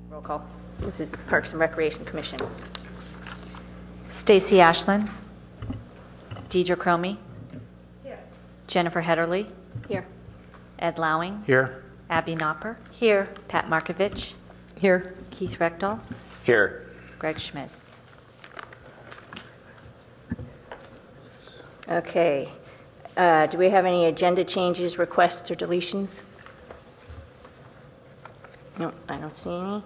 Roll call. This is the Parks and Recreation Commission. Stacy Ashland. Deidre Cromie. Here. Jennifer Hedderly. Here. Ed Lowing. Here. Abby Knopper. Here. Pat Markovich. Here. Keith Reckdahl. Here. Greg Schmidt. Okay. Do we have any agenda changes, requests, or deletions? No, I don't see any.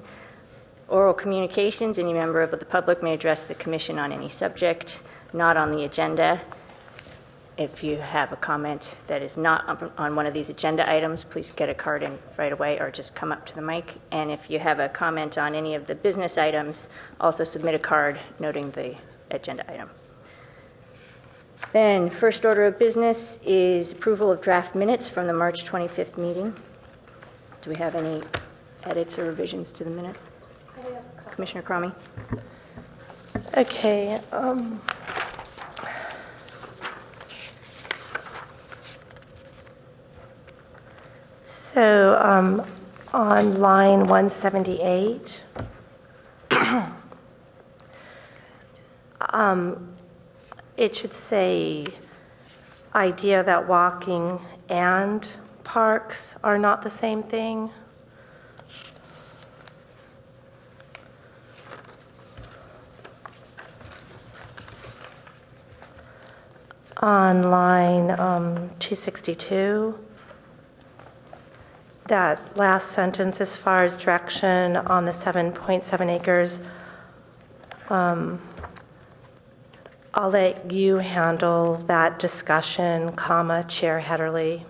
Oral communications, any member of the public may address the commission on any subject not on the agenda. If you have a comment that is not on one of these agenda items, please get a card in right away or just come up to the mic. And if you have a comment on any of the business items, also submit a card noting the agenda item. Then, first order of business is approval of draft minutes from the March 25th meeting. Do we have any edits or revisions to the minutes? Commissioner Cromie? Okay. So on line 178, it should say idea that walking and parks are not the same thing. On line 262, that last sentence as far as direction on the 7.7 acres, I'll let you handle that discussion, comma, Chair Hedderly.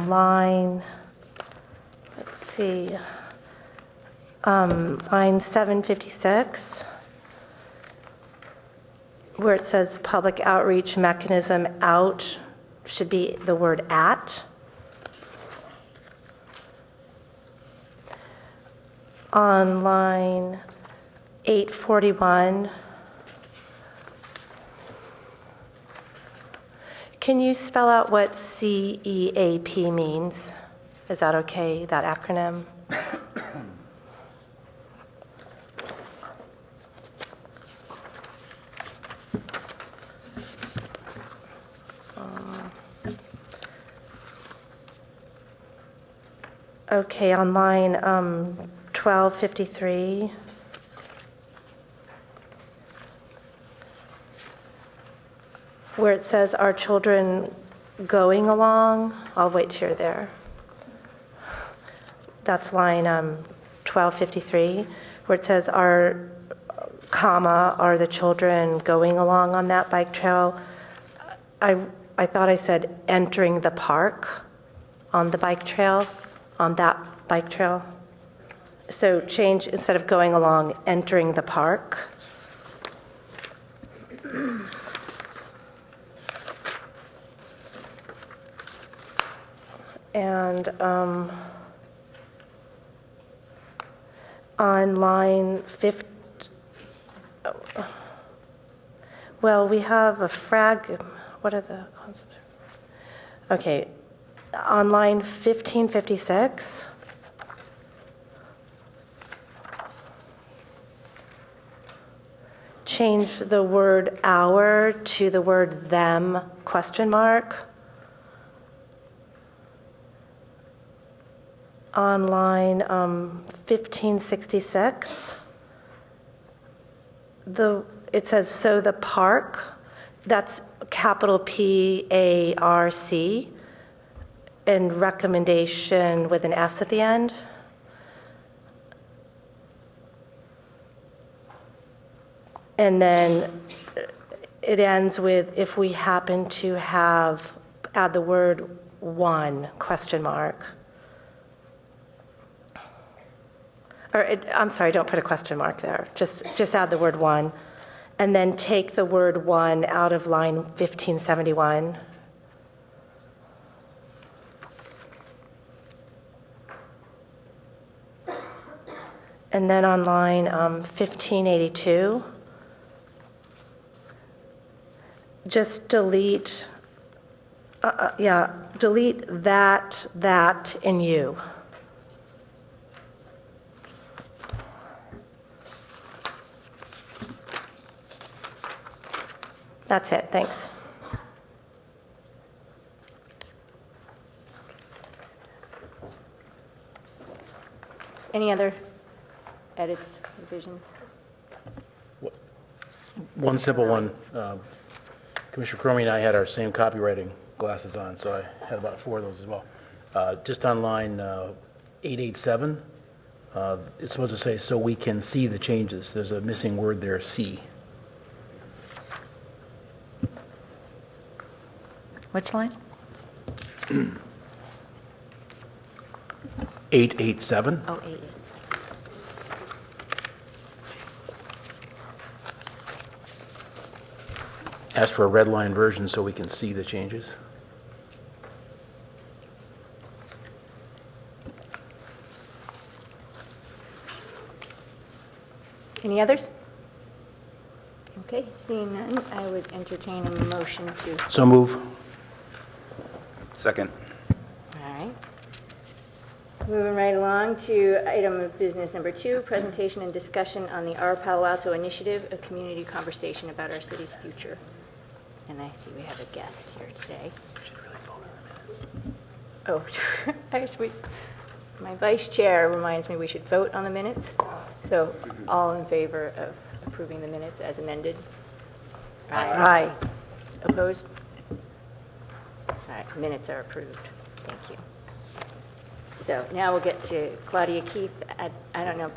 Line, let's see, line 756, where it says public outreach mechanism out should be the word at. On line 841, can you spell out what CEAP means? Is that okay, that acronym? Okay, on line 1253. Where it says, are children going along? I'll wait till you're there. That's line 1253, where it says, are the children going along on that bike trail? I thought I said entering the park on the bike trail, on that bike trail. So change, instead of going along, entering the park. And on line 50, well, we have a what are the concepts? Okay, on line 1556, change the word our to the word them, question mark. On line 1566, it says, so the park, that's capital PARC, and recommendation with an S at the end. And then it ends with, if we happen to add the word one, question mark. I'm sorry, don't put a question mark there. Just add the word one. And then take the word one out of line 1571. And then on line 1582, just delete, delete that in you. That's it, thanks. Any other edits, revisions? One simple one. Commissioner Cromie and I had our same copywriting glasses on, so I had about 4 of those as well. Just on line 887, it's supposed to say, so we can see the changes. There's a missing word there, see. Which line? 887. Oh, 8. Ask for a red line version so we can see the changes. Any others? Okay, seeing none, I would entertain a motion to, So move. Second. all right. Moving right along to item of business number 2, presentation and discussion on the Our Palo Alto initiative, a community conversation about our city's future. And I see we have a guest here today. Oh, my vice chair reminds me we should vote on the minutes. So all in favor of approving the minutes as amended? Aye. Opposed? All right, minutes are approved. Thank you. So now we'll get to Claudia Keith. I don't know,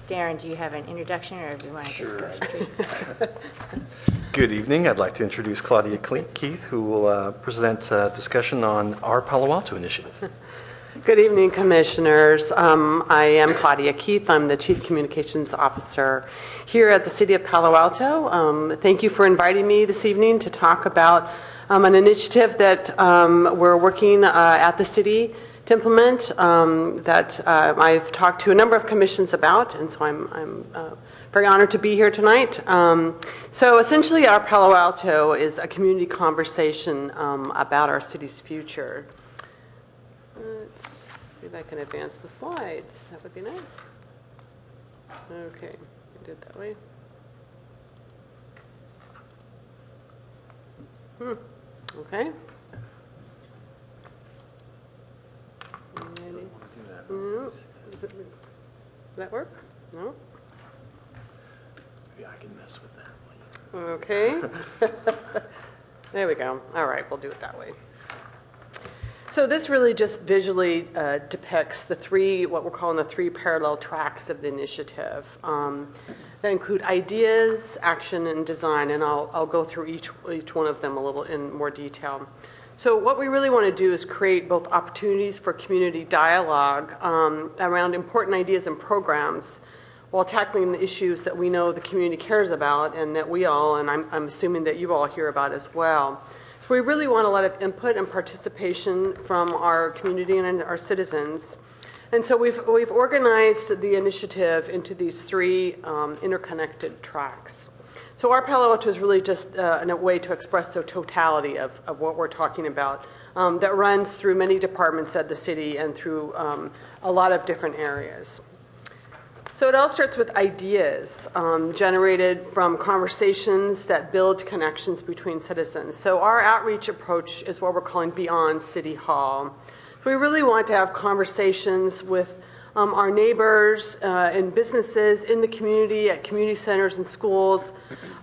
Darren, do you have an introduction, or do you want to just go straight? Good evening. I'd like to introduce Claudia Keith, who will present a discussion on our Palo Alto initiative. Good evening, Commissioners. I am Claudia Keith. I'm the Chief Communications Officer here at the City of Palo Alto. Thank you for inviting me this evening to talk about an initiative that we're working at the city to implement that I've talked to a number of commissions about, and so I'm very honored to be here tonight. So essentially, our Palo Alto is a community conversation about our city's future. See if I can advance the slides. That would be nice. Okay, do it that way. Okay. No. Does that work? No? Yeah, I can mess with that. Okay. There we go. All right, we'll do it that way. So this really just visually depicts the what we're calling the 3 parallel tracks of the initiative that include ideas, action, and design, and I'll go through each one of them a little in more detail. So what we really want to do is create both opportunities for community dialogue around important ideas and programs while tackling the issues that we know the community cares about and that we all, and I'm assuming that you all hear about as well. So we really want a lot of input and participation from our community and our citizens. And so we've organized the initiative into these 3 interconnected tracks. So our Palo Alto is really just a way to express the totality of what we're talking about that runs through many departments at the city and through a lot of different areas. So it all starts with ideas generated from conversations that build connections between citizens. So our outreach approach is what we're calling Beyond City Hall. We really want to have conversations with our neighbors and businesses in the community, at community centers and schools.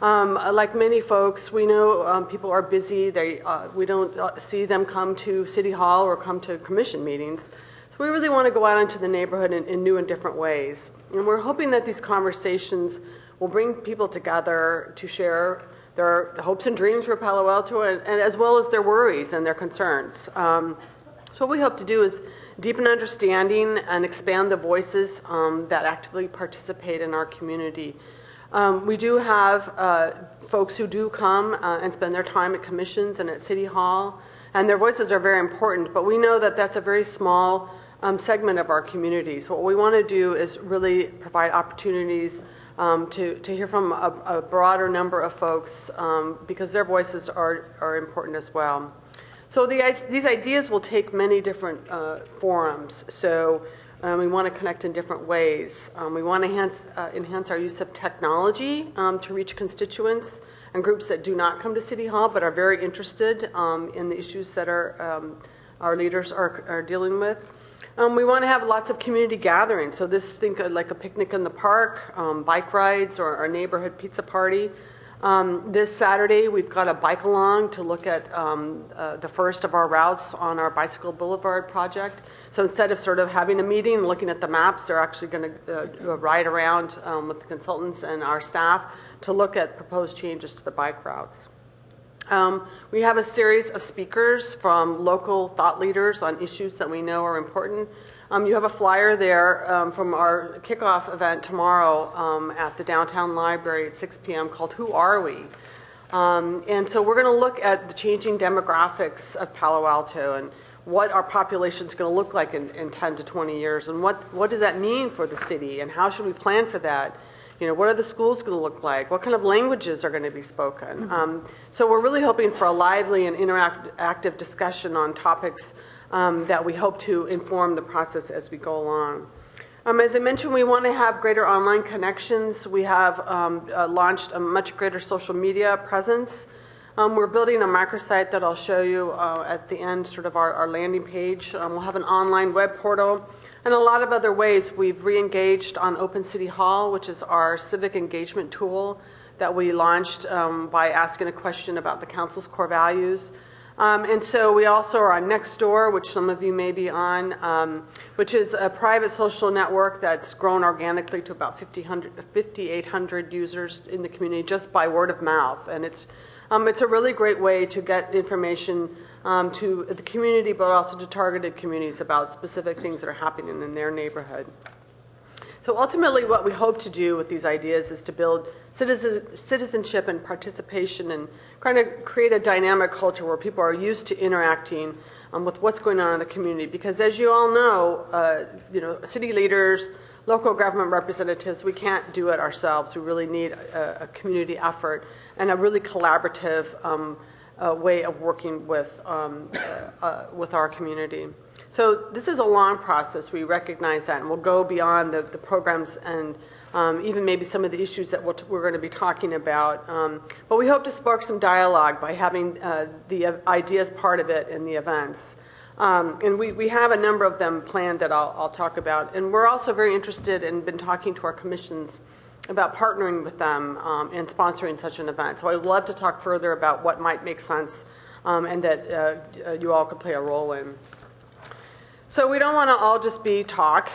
Like many folks, we know people are busy. We don't see them come to City Hall or come to commission meetings. So we really want to go out into the neighborhood in new and different ways. And we're hoping that these conversations will bring people together to share their hopes and dreams for Palo Alto, and as well as their worries and their concerns. So what we hope to do is deepen understanding and expand the voices that actively participate in our community. We do have folks who do come and spend their time at commissions and at City Hall, and their voices are very important, but we know that that's a very small segment of our community. So what we want to do is really provide opportunities to hear from a broader number of folks because their voices are important as well. So these ideas will take many different forums. So we want to connect in different ways. We want to enhance our use of technology to reach constituents and groups that do not come to City Hall but are very interested in the issues that our leaders are dealing with. We want to have lots of community gatherings. So think of like a picnic in the park, bike rides, or our neighborhood pizza party. This Saturday, we've got a bike along to look at the first of our routes on our Bicycle Boulevard project. So instead of sort of having a meeting and looking at the maps, they're actually going to ride around with the consultants and our staff to look at proposed changes to the bike routes. We have a series of speakers from local thought leaders on issues that we know are important. You have a flyer there from our kickoff event tomorrow at the downtown library at 6 p.m. called Who Are We? And so we're going to look at the changing demographics of Palo Alto and what our population is going to look like in 10 to 20 years and what does that mean for the city and how should we plan for that? You know, what are the schools going to look like? What kind of languages are going to be spoken? So we're really hoping for a lively and interactive discussion on topics that we hope to inform the process as we go along. As I mentioned, we want to have greater online connections. We have launched a much greater social media presence. We're building a microsite that I'll show you at the end, sort of our landing page. We'll have an online web portal. And a lot of other ways. We've re-engaged on Open City Hall, which is our civic engagement tool that we launched by asking a question about the council's core values. And so we also are on Nextdoor, which some of you may be on, which is a private social network that's grown organically to about 5,800 users in the community just by word of mouth. And it's a really great way to get information to the community, but also to targeted communities about specific things that are happening in their neighborhood. So ultimately what we hope to do with these ideas is to build citizenship and participation and kind of create a dynamic culture where people are used to interacting with what's going on in the community. Because as you all know, city leaders, local government representatives, we can't do it ourselves. We really need a community effort and a really collaborative way of working with our community. So this is a long process. We recognize that, and we'll go beyond the programs and even maybe some of the issues that we're going to be talking about. But we hope to spark some dialogue by having the ideas part of it in the events. And we have a number of them planned that I'll talk about. And we're also very interested and been talking to our commissions about partnering with them and sponsoring such an event. So I'd love to talk further about what might make sense and that you all could play a role in. So we don't want to all just be talk.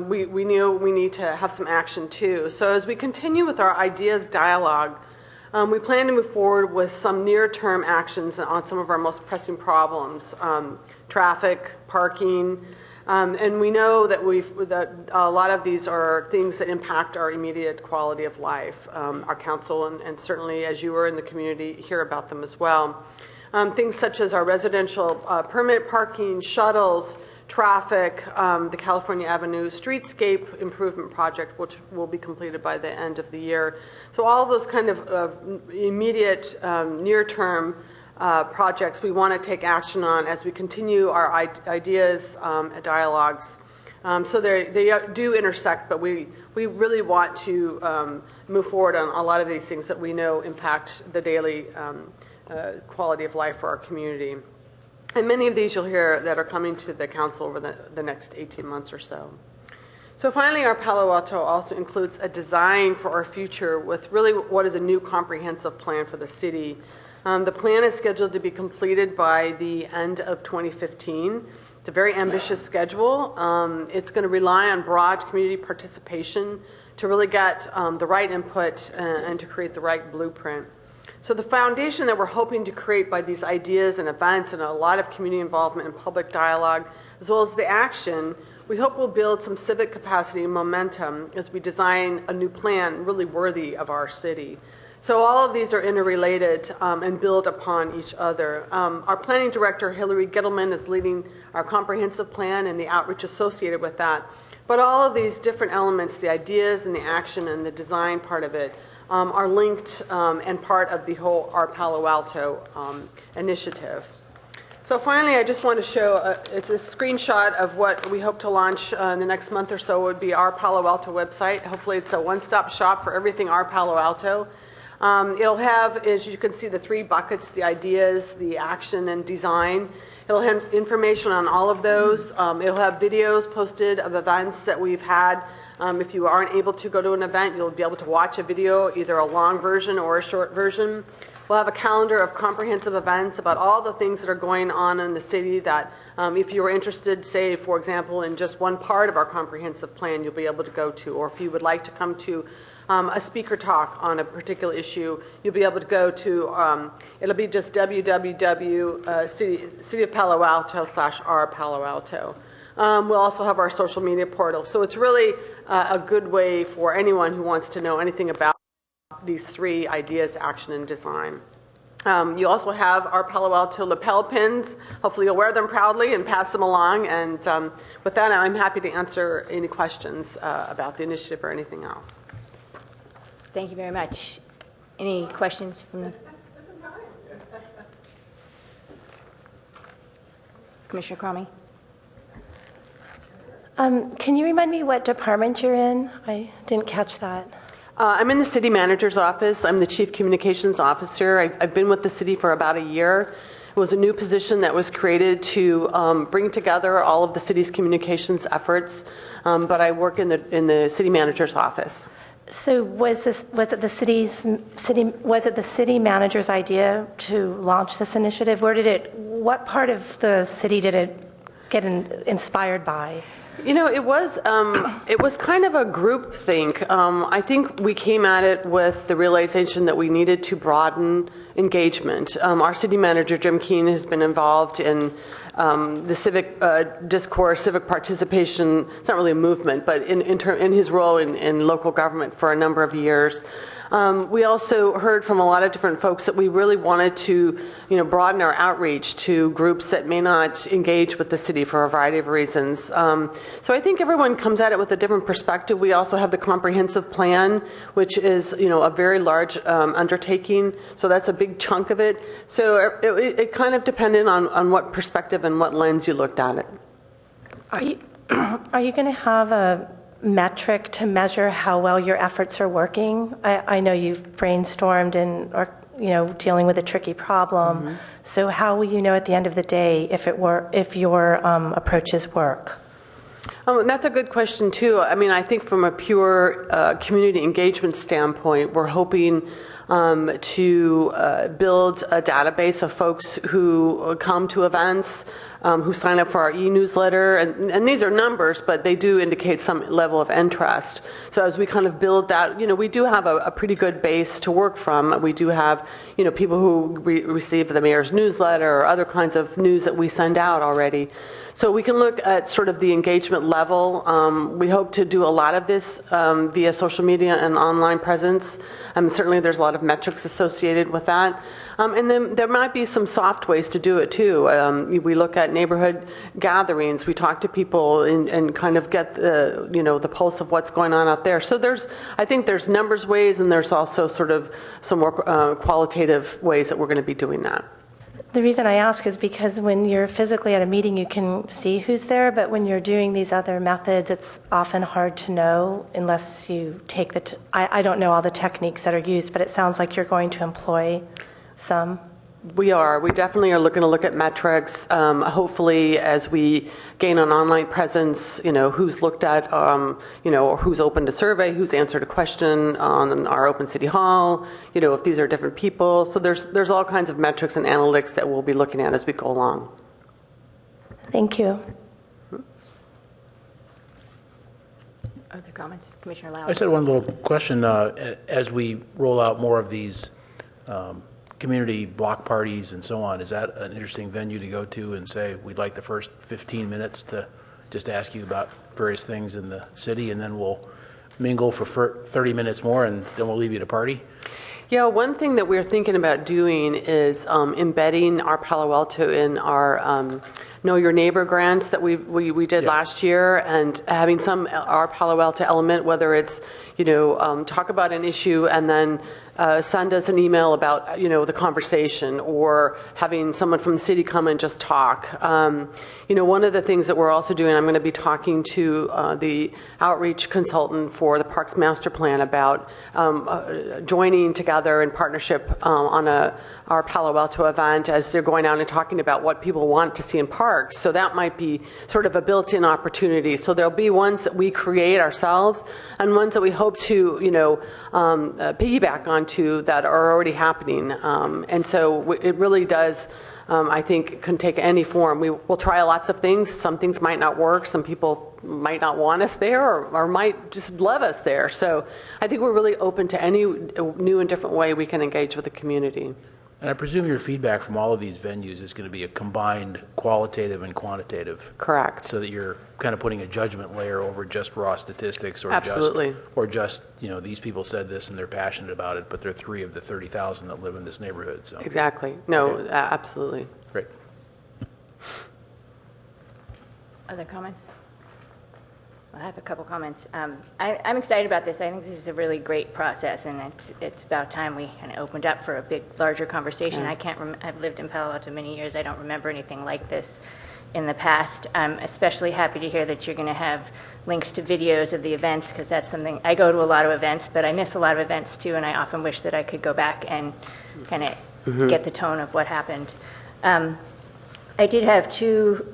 We knew we need to have some action too. So as we continue with our ideas dialogue, we plan to move forward with some near-term actions on some of our most pressing problems, traffic, parking, and we know that a lot of these are things that impact our immediate quality of life. Our council and certainly as you are in the community hear about them as well. Things such as our residential permit parking, shuttles, traffic, the California Avenue streetscape improvement project, which will be completed by the end of the year. So all those kind of immediate, near-term projects we want to take action on as we continue our ideas and dialogues. So they do intersect, but we really want to move forward on a lot of these things that we know impact the daily quality of life for our community. And many of these you'll hear that are coming to the council over the next 18 months or so. So finally, our Palo Alto also includes a design for our future with really what is a new comprehensive plan for the city. The plan is scheduled to be completed by the end of 2015. It's a very ambitious schedule. It's going to rely on broad community participation to really get the right input and to create the right blueprint. So the foundation that we're hoping to create by these ideas and events and a lot of community involvement and public dialogue, as well as the action, we hope will build some civic capacity and momentum as we design a new plan really worthy of our city. So all of these are interrelated and build upon each other. Our planning director, Hillary Gittleman, is leading our comprehensive plan and the outreach associated with that. But all of these different elements, the ideas and the action and the design part of it, are linked and part of the whole Our Palo Alto initiative. So finally, I just want to show, it's a screenshot of what we hope to launch in the next month or so. It would be our Palo Alto website. Hopefully it's a one-stop shop for everything Our Palo Alto. It'll have, as you can see, the three buckets, the ideas, the action, and design. It'll have information on all of those. It'll have videos posted of events that we've had. If you aren't able to go to an event, you'll be able to watch a video, either a long version or a short version. We'll have a calendar of comprehensive events about all the things that are going on in the city that if you were interested, say, for example, in just one part of our comprehensive plan, you'll be able to go to. Or if you would like to come to a speaker talk on a particular issue, you'll be able to go to, it'll be just City of Palo Alto /our Palo Alto. We'll also have our social media portal. So it's really a good way for anyone who wants to know anything about these three ideas, action, and design. You also have our Palo Alto lapel pins. Hopefully you'll wear them proudly and pass them along. And with that, I'm happy to answer any questions about the initiative or anything else. Thank you very much. Any questions from the Commissioner Cromie? Can you remind me what department you're in? I didn't catch that. I'm in the city manager's office. I'm the chief communications officer. I've been with the city for about a year. It was a new position that was created to bring together all of the city's communications efforts, but I work in the city manager's office. So was it the city manager's idea to launch this initiative? What part of the city did it get inspired by? You know, it was kind of a group think. I think we came at it with the realization that we needed to broaden engagement. Our city manager, Jim Keene, has been involved in the civic discourse, civic participation. It's not really a movement, but in his role in local government for a number of years. We also heard from a lot of different folks that we really wanted to, broaden our outreach to groups that may not engage with the city for a variety of reasons. So I think everyone comes at it with a different perspective. We also have the comprehensive plan, which is, a very large undertaking. So that's a big chunk of it. So it kind of depended on what perspective and what lens you looked at it. Are you going to have a metric to measure how well your efforts are working? I know you've brainstormed and are dealing with a tricky problem. Mm-hmm. So how will you know at the end of the day if your approaches work? That's a good question too. I mean, I think from a pure community engagement standpoint, we're hoping to build a database of folks who come to events, who sign up for our e-newsletter, and these are numbers, but they do indicate some level of interest. So as we kind of build that, we do have a pretty good base to work from. We do have, people who receive the mayor's newsletter or other kinds of news that we send out already. So we can look at sort of the engagement level. We hope to do a lot of this via social media and online presence. Certainly there's a lot of metrics associated with that. And then there might be some soft ways to do it too. We look at neighborhood gatherings. We talk to people and kind of get the pulse of what's going on out there. So I think there's numbers ways, and there's also sort of some more qualitative ways that we're going to be doing that. The reason I ask is because when you're physically at a meeting, you can see who's there, but when you're doing these other methods, it's often hard to know unless you take I don't know all the techniques that are used, but it sounds like you're going to employ some. We are. We definitely are looking to look at metrics. Hopefully, as we gain an online presence, who's looked at, or who's opened a survey, who's answered a question on our open city hall, if these are different people. So there's all kinds of metrics and analytics that we'll be looking at as we go along. Thank you. Other comments? Commissioner Lau. I just had one little question. As we roll out more of these community block parties and so on, is that an interesting venue to go to and say, we'd like the first 15 minutes to just ask you about various things in the city, and then we'll mingle for 30 minutes more, and then we'll leave you to party? Yeah, one thing that we're thinking about doing is embedding our Palo Alto in our Know Your Neighbor grants that we did last year, and having some our Palo Alto element, whether it's talk about an issue and then send us an email about the conversation, or having someone from the city come and just talk. One of the things that we're also doing, I'm going to be talking to the outreach consultant for the Parks Master Plan about joining together in partnership on our Palo Alto event, as they're going out and talking about what people want to see in parks. So that might be sort of a built-in opportunity. So there'll be ones that we create ourselves and ones that we hope to piggyback onto that are already happening. And so it really does, I think, can take any form. We'll try lots of things. Some things might not work. Some people might not want us there, or might just love us there. So I think we're really open to any new and different way we can engage with the community. And I presume your feedback from all of these venues is going to be a combined qualitative and quantitative. Correct. So that you're kind of putting a judgment layer over just raw statistics, or Absolutely. just these people said this and they're passionate about it, but they're 3 of the 30,000 that live in this neighborhood. So Exactly. No, Okay. Absolutely. Great. Other comments? I have a couple comments. I'm excited about this. I think this is a really great process, and it's about time we kind of opened up for a big, larger conversation. I've lived in Palo Alto many years. I don't remember anything like this in the past. I'm especially happy to hear that you're going to have links to videos of the events, because that's something, I go to a lot of events, but I miss a lot of events too, and I often wish that I could go back and kind of get the tone of what happened. I did have 2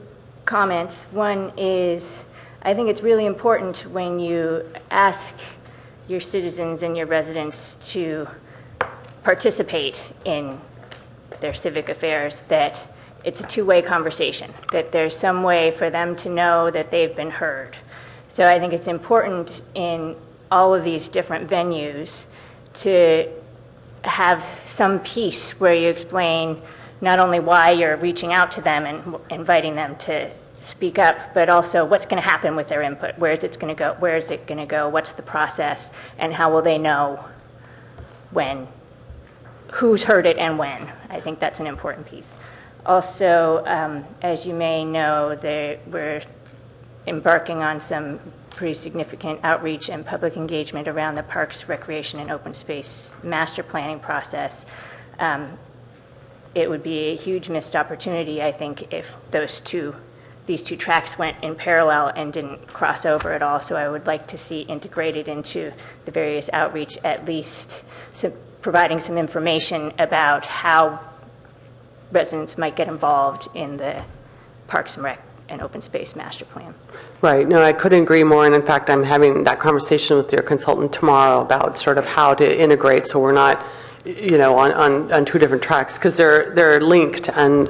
comments. One is, I think it's really important when you ask your citizens and your residents to participate in their civic affairs, that it's a two-way conversation, that there's some way for them to know that they've been heard. So I think it's important in all of these different venues to have some piece where you explain not only why you're reaching out to them and inviting them to speak up, but also what's going to happen with their input. Where is it going to go? What's the process? And how will they know who's heard it and when? I think that's an important piece. Also, as you may know, we're embarking on some pretty significant outreach and public engagement around the Parks, Recreation, and Open Space master planning process. It would be a huge missed opportunity, I think, if these two tracks went in parallel and didn't cross over at all. So I would like to see integrated into the various outreach, at least providing some information about how residents might get involved in the Parks and Rec and Open Space Master Plan. Right. No, I couldn't agree more. And in fact, I'm having that conversation with your consultant tomorrow about sort of how to integrate, so we're not on 2 different tracks, because they're linked, and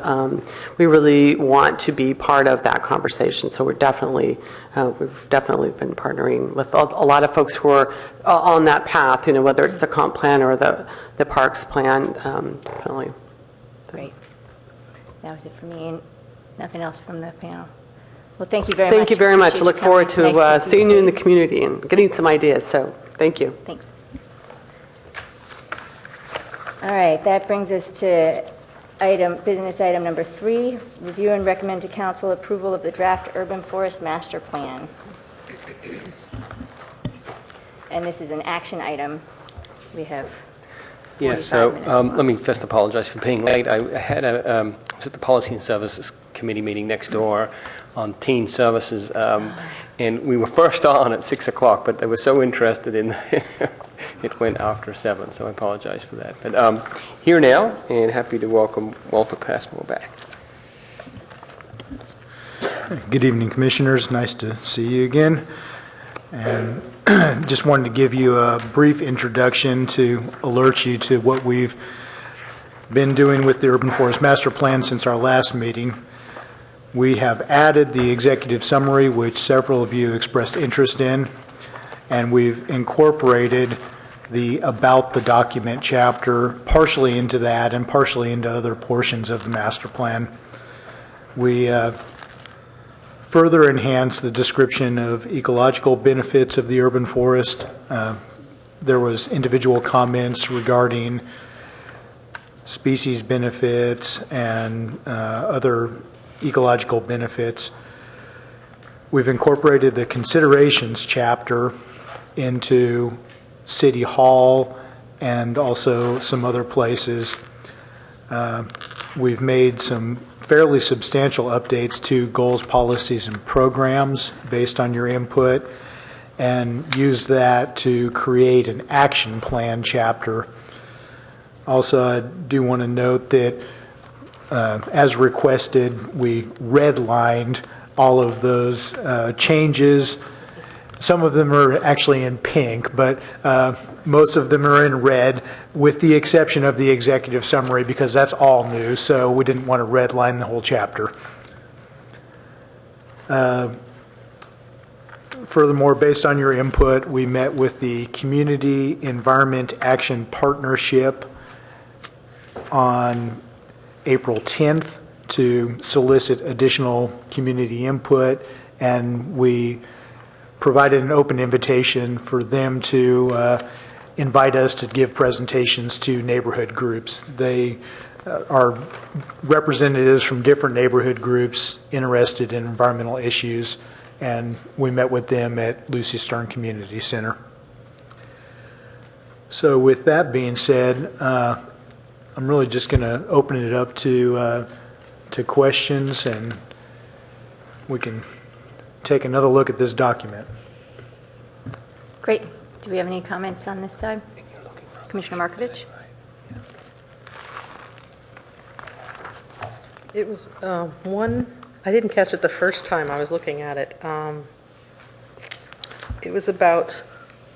we really want to be part of that conversation. So we've definitely been partnering with a lot of folks who are on that path, whether it's the comp plan or the parks plan, definitely. Great. That was it for me, and nothing else from the panel. Well, thank you very much. Thank you very much. I Appreciate look you forward coming. to Nice seeing you in the face. community and getting some ideas. So thank you. Thanks. All right, that brings us to business item number 3, review and recommend to council approval of the draft urban forest master plan. And this is an action item. We have 45 Yeah, so minutes. let me first apologize for being late. I was at the Policy and Services Committee meeting next door on teen services, and we were first on at 6 o'clock, but they were so interested in it went after 7, so I apologize for that. But here now, and happy to welcome Walter Passmore back. Good evening, Commissioners. Nice to see you again. And just wanted to give you a brief introduction to alert you to what we've been doing with the Urban Forest Master Plan since our last meeting. We have added the executive summary, which several of you expressed interest in, and we've incorporated the About the Document chapter partially into that and partially into other portions of the master plan. We further enhance the description of ecological benefits of the urban forest there was individual comments regarding species benefits and other ecological benefits. We've incorporated the considerations chapter into City Hall and also some other places. We've made some fairly substantial updates to goals, policies, and programs based on your input, and use that to create an action plan chapter. Also, I do want to note that as requested, we redlined all of those changes. Some of them are actually in pink, but most of them are in red, with the exception of the executive summary, because that's all new, so we didn't want to redline the whole chapter. Furthermore, based on your input, we met with the Community Environment Action Partnership on April 10th to solicit additional community input, and we provided an open invitation for them to invite us to give presentations to neighborhood groups. They are representatives from different neighborhood groups interested in environmental issues, and we met with them at Lucy Stern Community Center. So with that being said, I'm really just going to open it up to questions, and we can take another look at this document. Great. Do we have any comments on this side? Commissioner Markovich? It was one, I didn't catch it the first time I was looking at it. It was about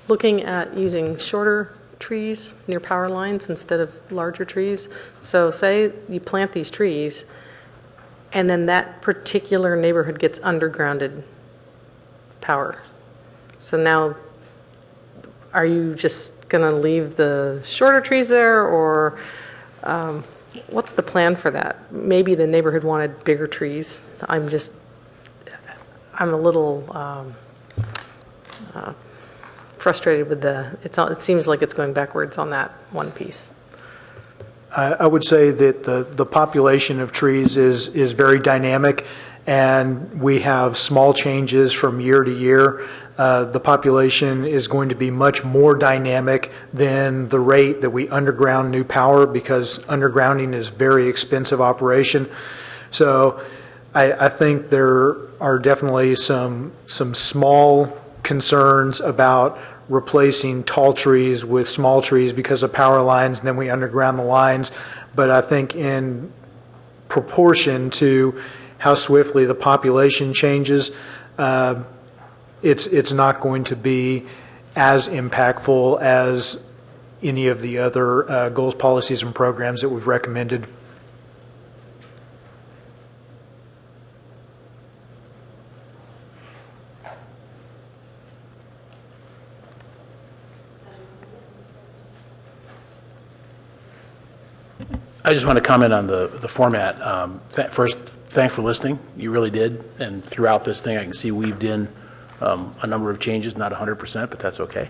looking at using shorter trees near power lines instead of larger trees. So say you plant these trees and then that particular neighborhood gets undergrounded power. So now, are you just going to leave the shorter trees there, or what's the plan for that? Maybe the neighborhood wanted bigger trees. I'm a little frustrated with it seems like it's going backwards on that one piece. I would say that the population of trees is very dynamic, and we have small changes from year to year. The population is going to be much more dynamic than the rate that we underground new power, because undergrounding is a very expensive operation. So I think there are definitely some small concerns about replacing tall trees with small trees because of power lines, and then we underground the lines. But I think in proportion to how swiftly the population changes, it's not going to be as impactful as any of the other goals, policies, and programs that we've recommended. I just want to comment on the format. First, thanks for listening. You really did. And throughout this thing, I can see weaved in a number of changes, not 100%, but that's okay.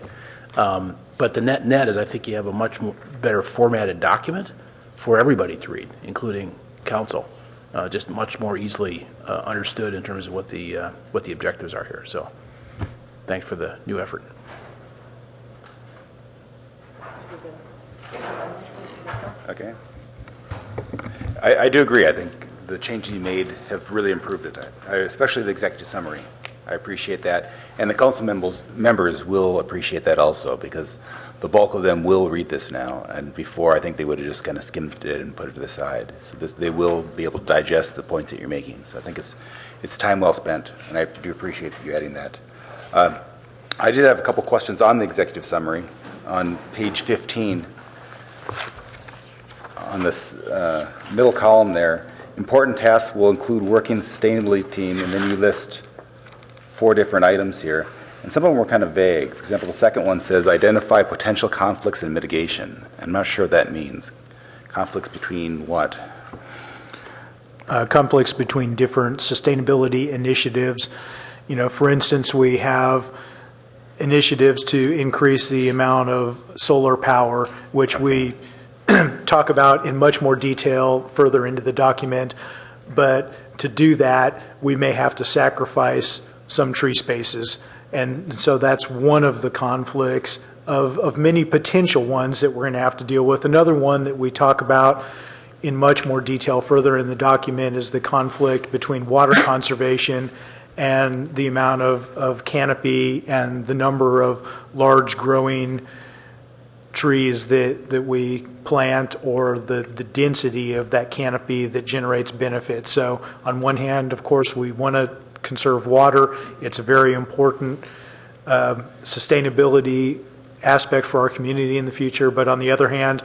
But the net is I think you have a much better formatted document for everybody to read, including council. Just much more easily understood in terms of what the objectives are here. So thanks for the new effort. Okay. I do agree. I think the changes you made have really improved it, especially the executive summary. I appreciate that. And the council members will appreciate that also, because the bulk of them will read this now. And before, I think they would have just kind of skimmed it and put it to the side. So they will be able to digest the points that you're making. So I think it's time well spent, and I do appreciate you adding that. I did have a couple questions on the executive summary. On page 15, on this middle column there, important tasks will include working the sustainability team, and then you list 4 different items here, and some of them were kind of vague. For example, the second one says identify potential conflicts and mitigation. I'm not sure what that means. Conflicts between what? Conflicts between different sustainability initiatives. You know, for instance, we have initiatives to increase the amount of solar power, which we talk about in much more detail further into the document. But to do that, we may have to sacrifice some tree spaces. And so that's one of the conflicts of many potential ones that we're going to have to deal with. Another one that we talk about in much more detail further in the document is the conflict between water conservation and the amount of canopy and the number of large growing trees that we plant, or the density of that canopy that generates benefit. So on one hand, of course, we want to conserve water. It's a very important sustainability aspect for our community in the future. But on the other hand,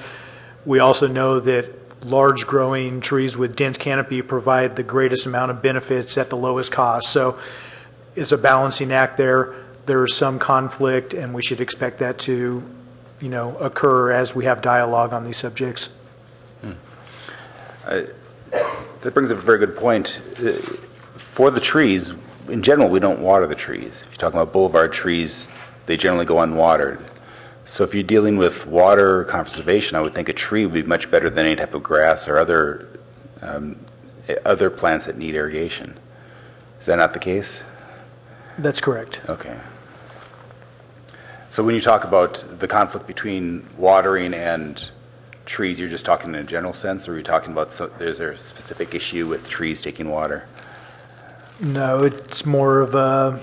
we also know that large growing trees with dense canopy provide the greatest amount of benefits at the lowest cost. So it's a balancing act there. There's some conflict, and we should expect that to, occur as we have dialogue on these subjects. That brings up a very good point. For the trees, in general, we don't water the trees. If you're talking about boulevard trees, they generally go unwatered. So if you're dealing with water conservation, I would think a tree would be much better than any type of grass or other plants that need irrigation. Is that not the case? That's correct. Okay. So when you talk about the conflict between watering and trees, you're just talking in a general sense, or are you talking about is there a specific issue with trees taking water? No, it's more of a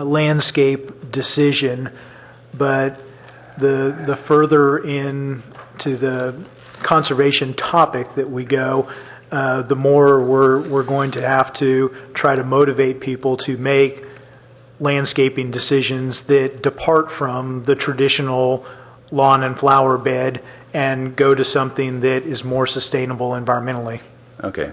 landscape decision, but the further into the conservation topic that we go, the more we're going to have to try to motivate people to make landscaping decisions that depart from the traditional lawn and flower bed and go to something that is more sustainable environmentally. Okay.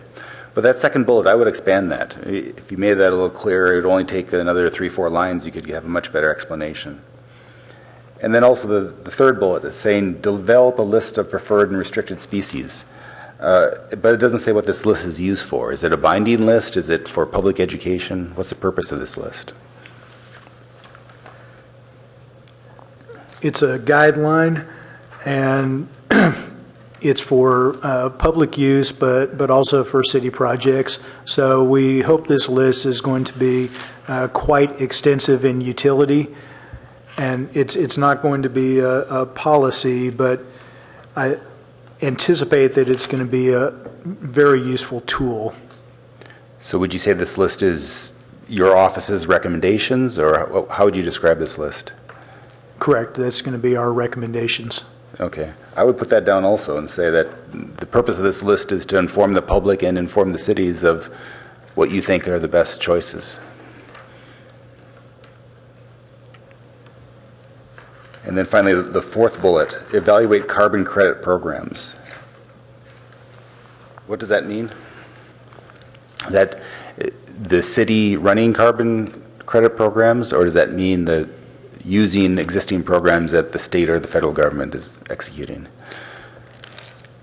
But that second bullet, I would expand that. If you made that a little clearer, it would only take another 3-4 lines. You could have a much better explanation. And then also the third bullet is saying develop a list of preferred and restricted species. But it doesn't say what this list is used for. Is it a binding list? Is it for public education? What's the purpose of this list? It's a guideline, and it's for public use, but also for city projects. So we hope this list is going to be quite extensive in utility, and it's not going to be a policy, but I anticipate that it's going to be a very useful tool. So would you say this list is your office's recommendations, or how would you describe this list? Correct. That's going to be our recommendations. Okay. I would put that down also and say that the purpose of this list is to inform the public and inform the cities of what you think are the best choices. And then finally, the fourth bullet, evaluate carbon credit programs. What does that mean? Is that the city running carbon credit programs, or does that mean that using existing programs that the state or the federal government is executing?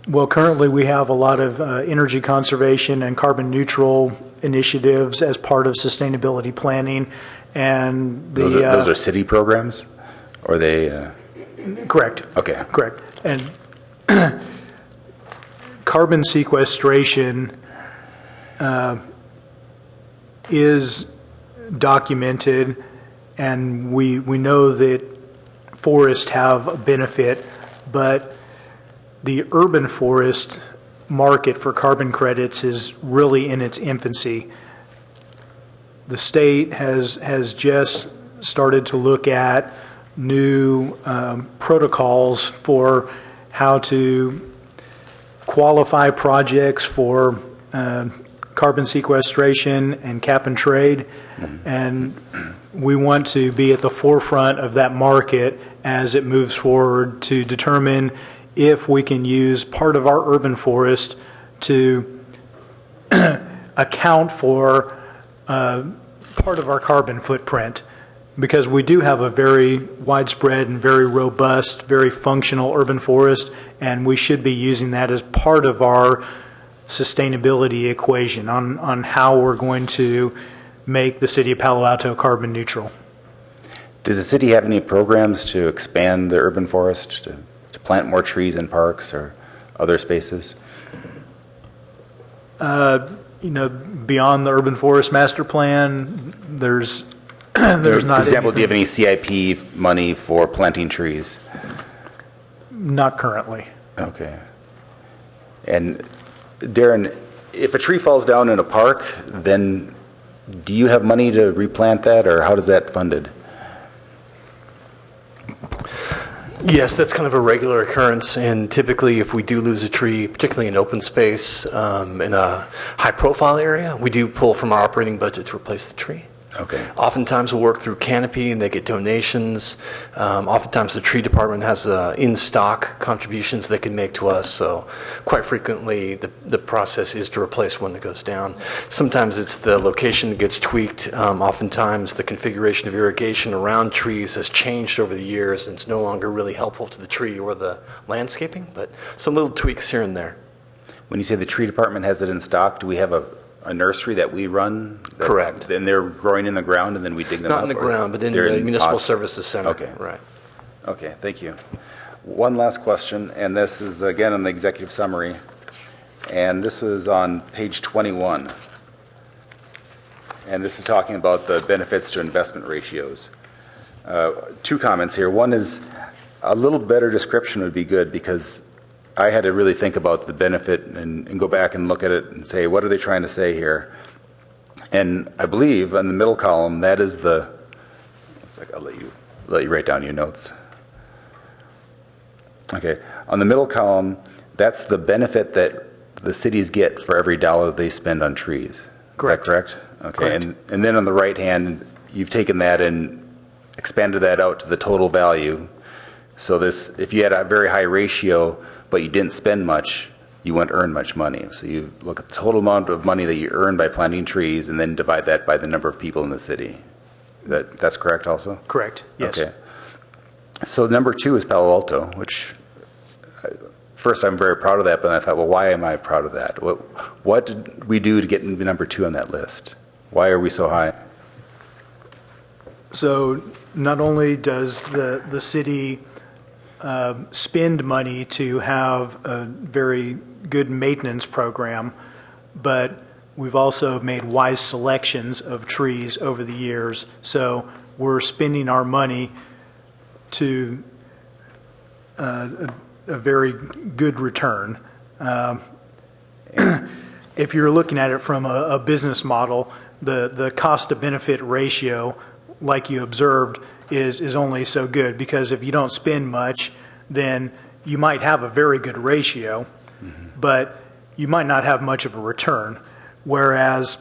Well, currently we have a lot of energy conservation and carbon neutral initiatives as part of sustainability planning, and those are city programs, or are they? Correct. Okay. Correct. And carbon sequestration is documented. And we know that forests have a benefit, but the urban forest market for carbon credits is really in its infancy. The state has just started to look at new protocols for how to qualify projects for carbon sequestration and cap and trade, and we want to be at the forefront of that market as it moves forward to determine if we can use part of our urban forest to account for part of our carbon footprint, because we do have a very widespread and very robust, very functional urban forest, and we should be using that as part of our sustainability equation on how we're going to make the city of Palo Alto carbon neutral. Does the city have any programs to expand the urban forest, to plant more trees in parks or other spaces? Beyond the urban forest master plan, there's not. For example, do you anything- have any CIP money for planting trees? Not currently. Okay. And Darren, if a tree falls down in a park, then do you have money to replant that, or how does that funded? Yes, that's kind of a regular occurrence, and typically if we do lose a tree, particularly in open space, in a high-profile area, we do pull from our operating budget to replace the tree. Okay. Oftentimes we'll work through Canopy and they get donations. Oftentimes the tree department has in-stock contributions they can make to us, so quite frequently the process is to replace one that goes down. Sometimes it's the location that gets tweaked. Oftentimes the configuration of irrigation around trees has changed over the years and it's no longer really helpful to the tree or the landscaping, but some little tweaks here and there. When you say the tree department has it in stock, do we have a nursery that we run? Correct. Then they're growing in the ground and then we dig them up? Not in the or ground, but in they're the municipal pots? services center. Okay. Right. Okay, thank you. One last question, and this is again on the executive summary, and this is on page 21. And this is talking about the benefits to investment ratios. Two comments here. One is a little better description would be good, because I had to really think about the benefit and go back and look at it and say, what are they trying to say here? And I believe in the middle column, that is the, I'll let you write down your notes. Okay, on the middle column, that's the benefit that the cities get for every dollar they spend on trees. Correct. Is that correct? Okay, Correct. and then on the right hand, you've taken that and expanded that out to the total value. So this, if you had a very high ratio, but you didn't spend much, you wouldn't earn much money. So you look at the total amount of money that you earn by planting trees and then divide that by the number of people in the city. That's correct also? Correct, yes. Okay. So number 2 is Palo Alto, which first I'm very proud of that, but I thought, well, why am I proud of that? What did we do to get number 2 on that list? Why are we so high? So not only does the city spend money to have a very good maintenance program, but we've also made wise selections of trees over the years. So we're spending our money to a very good return. If you're looking at it from a business model, the cost to benefit ratio, like you observed, is only so good, because if you don't spend much, then you might have a very good ratio, but you might not have much of a return. Whereas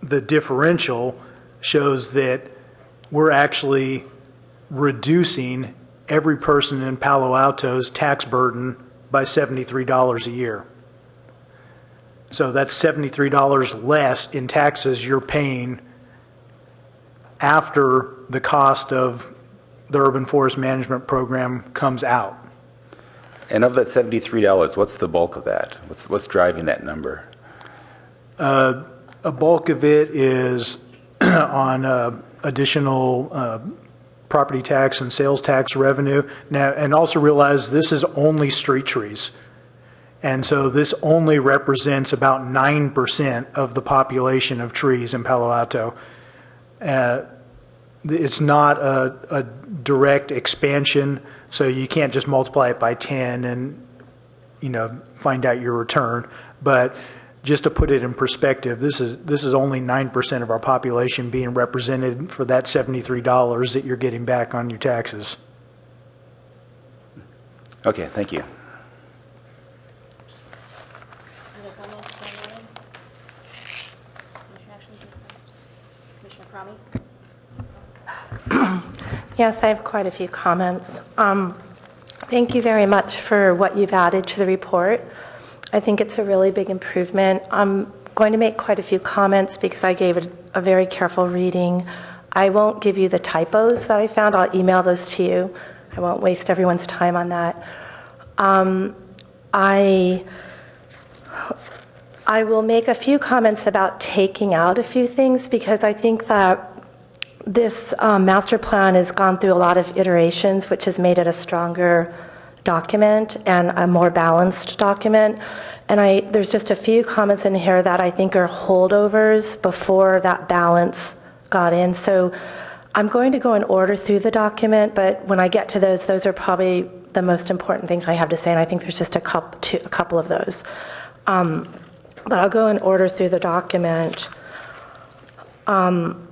the differential shows that we're actually reducing every person in Palo Alto's tax burden by $73 a year. So that's $73 less in taxes you're paying after the cost of the urban forest management program comes out. And of that $73, what's the bulk of that? What's driving that number? A bulk of it is on additional property tax and sales tax revenue. Now, and also realize this is only street trees. And so this only represents about 9% of the population of trees in Palo Alto. It's not a direct expansion, so you can't just multiply it by 10 and find out your return. But just to put it in perspective, this is only 9% of our population being represented for that $73 that you're getting back on your taxes. Okay, thank you. Other comments from anyone? Commissioner Ashton, Commissioner Cromie? Yes, I have quite a few comments. Thank you very much for what you've added to the report. I think it's a really big improvement. I'm going to make quite a few comments because I gave it a very careful reading. I won't give you the typos that I found. I'll email those to you. I won't waste everyone's time on that. I will make a few comments about taking out a few things, because I think that this master plan has gone through a lot of iterations, which has made it a stronger document and a more balanced document. And there's just a few comments in here that I think are holdovers before that balance got in. So I'm going to go in order through the document, but when I get to those are probably the most important things I have to say, and I think there's just a couple of those. But I'll go in order through the document. And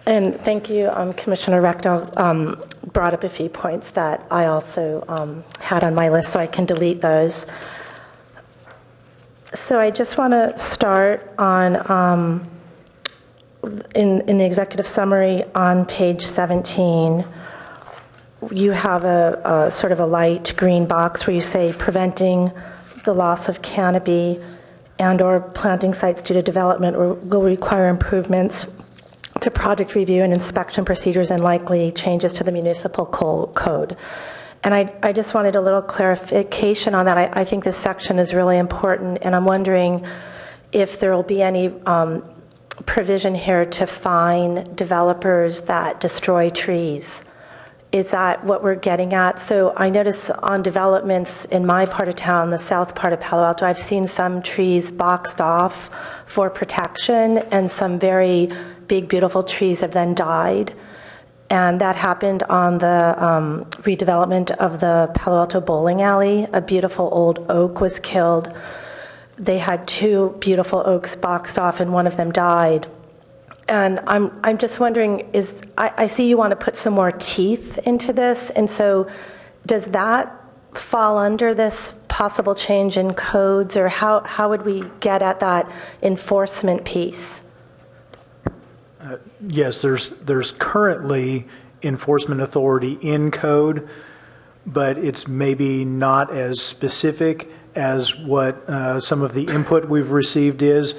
thank you, Commissioner Rector, brought up a few points that I also had on my list, so I can delete those. So I just want to start on, in the executive summary on page 17, you have a sort of a light green box where you say preventing the loss of canopy and or planting sites due to development will require improvements to project review and inspection procedures and likely changes to the municipal code. And I just wanted a little clarification on that. I think this section is really important, and I'm wondering if there will be any provision here to fine developers that destroy trees. Is that what we're getting at? So I notice on developments in my part of town, the south part of Palo Alto, I've seen some trees boxed off for protection, and some very big, beautiful trees have then died. And that happened on the redevelopment of the Palo Alto bowling alley. A beautiful old oak was killed. They had two beautiful oaks boxed off, and one of them died. And I'm just wondering, I see you want to put some more teeth into this, and so does that fall under this possible change in codes, or how would we get at that enforcement piece? Yes, there's currently enforcement authority in code, but it's maybe not as specific as what some of the input we've received is.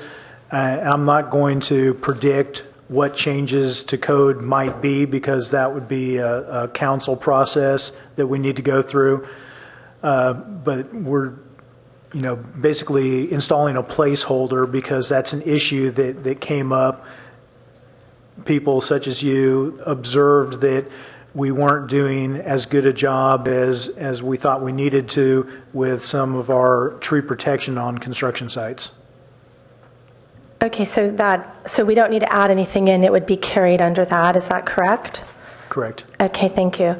I'm not going to predict what changes to code might be, because that would be a council process that we need to go through. But we're, basically installing a placeholder, because that's an issue that came up. People such as you observed that we weren't doing as good a job as we thought we needed to with some of our tree protection on construction sites. Okay, so we don't need to add anything in. It would be carried under that. Is that correct? Correct. Okay, thank you.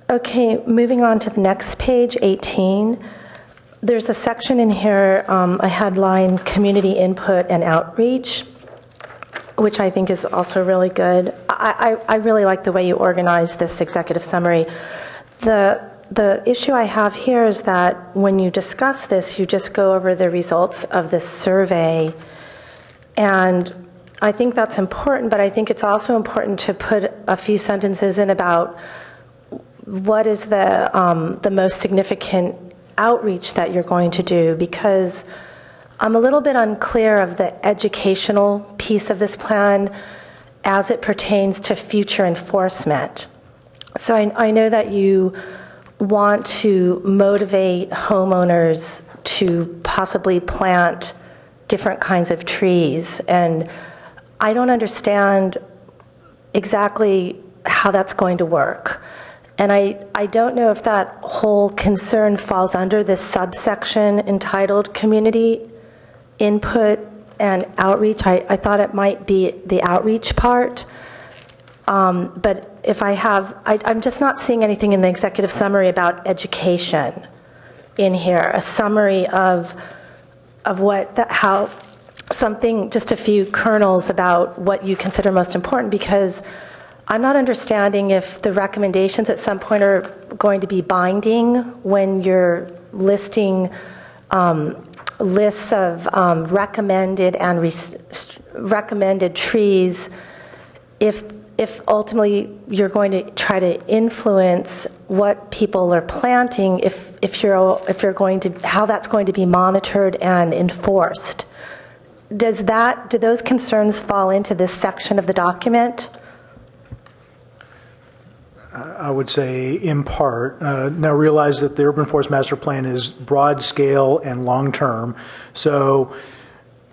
Okay, moving on to the next page, 18. There's a section in here, a headline, community input and outreach, which I think is also really good. I really like the way you organize this executive summary. The issue I have here is that when you discuss this, you just go over the results of this survey. And I think that's important, but I think it's also important to put a few sentences in about what is the most significant outreach that you're going to do, because I'm a little bit unclear of the educational piece of this plan as it pertains to future enforcement. So I know that you want to motivate homeowners to possibly plant different kinds of trees, and I don't understand exactly how that's going to work. And I don't know if that whole concern falls under this subsection entitled community input and outreach. I thought it might be the outreach part. But if I'm just not seeing anything in the executive summary about education in here, a summary of how something, just a few kernels about what you consider most important, because I'm not understanding if the recommendations at some point are going to be binding when you're listing lists of recommended and recommended trees, if ultimately you're going to try to influence what people are planting, if you're going to, how that's going to be monitored and enforced. Do those concerns fall into this section of the document? I would say in part. Now realize that the Urban Forest Master Plan is broad scale and long term. So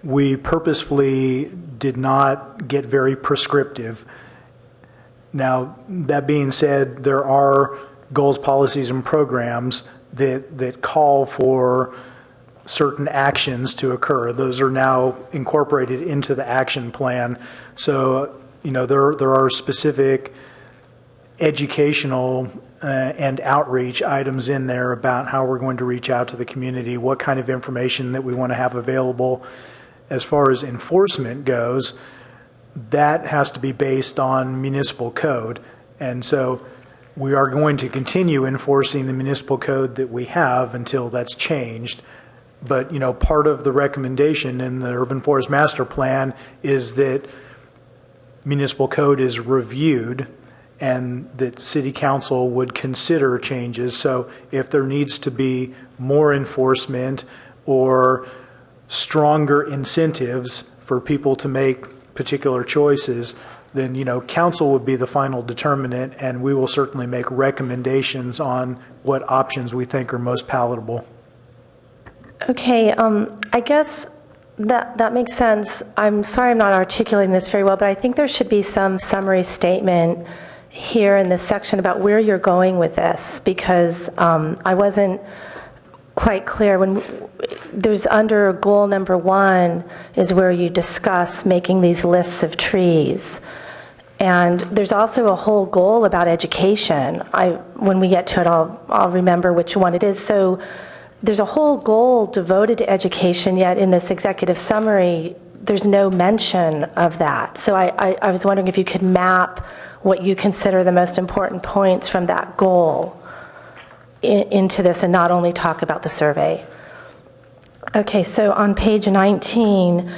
we purposefully did not get very prescriptive. Now, that being said, there are goals, policies, and programs that call for certain actions to occur. Those are now incorporated into the action plan. So, there are specific educational and outreach items in there about how we're going to reach out to the community, what kind of information that we want to have available. As far as enforcement goes, that has to be based on municipal code. And so we are going to continue enforcing the municipal code that we have until that's changed. But, part of the recommendation in the Urban Forest Master Plan is that municipal code is reviewed and that City Council would consider changes. So if there needs to be more enforcement or stronger incentives for people to make particular choices, then, council would be the final determinant, and we will certainly make recommendations on what options we think are most palatable. Okay, I guess that makes sense. I'm sorry I'm not articulating this very well, but I think there should be some summary statement here in this section about where you're going with this, because I wasn't quite clear. When there's under goal number 1 is where you discuss making these lists of trees. And there's also a whole goal about education. When we get to it, I'll remember which one it is. So there's a whole goal devoted to education, yet in this executive summary, there's no mention of that. So I was wondering if you could map what you consider the most important points from that goal into this and not only talk about the survey. Okay, so on page 19,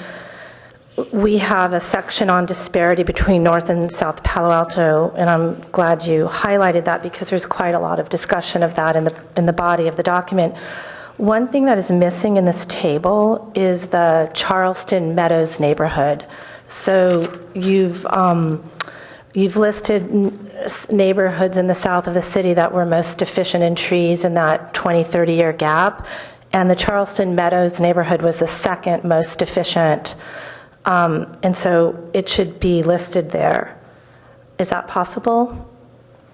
we have a section on disparity between North and South Palo Alto, and I'm glad you highlighted that because there's quite a lot of discussion of that in the body of the document. One thing that is missing in this table is the Charleston Meadows neighborhood. So you've listed neighborhoods in the south of the city that were most deficient in trees in that 20-30 year gap, and the Charleston Meadows neighborhood was the second most deficient. And so it should be listed there. Is that possible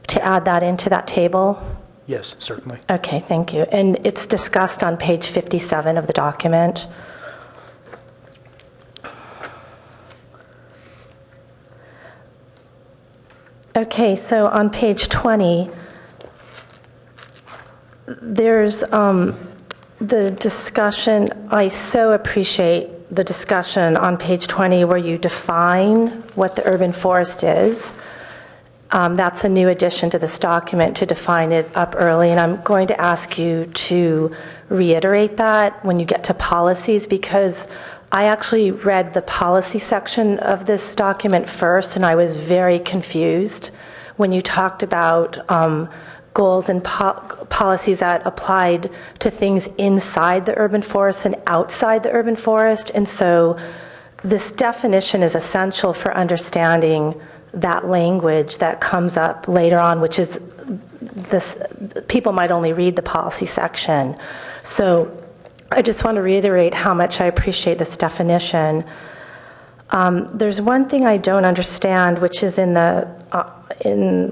to add that into that table? Yes, certainly. Okay, thank you. And it's discussed on page 57 of the document. Okay, so on page 20, there's the discussion. I so appreciate the discussion on page 20 where you define what the urban forest is. That's a new addition to this document to define it up early, and I'm going to ask you to reiterate that when you get to policies, because I actually read the policy section of this document first, and I was very confused when you talked about goals and policies that applied to things inside the urban forest and outside the urban forest. And so this definition is essential for understanding that language that comes up later on, which is this, people might only read the policy section. So I just want to reiterate how much I appreciate this definition. There's one thing I don't understand, which is in the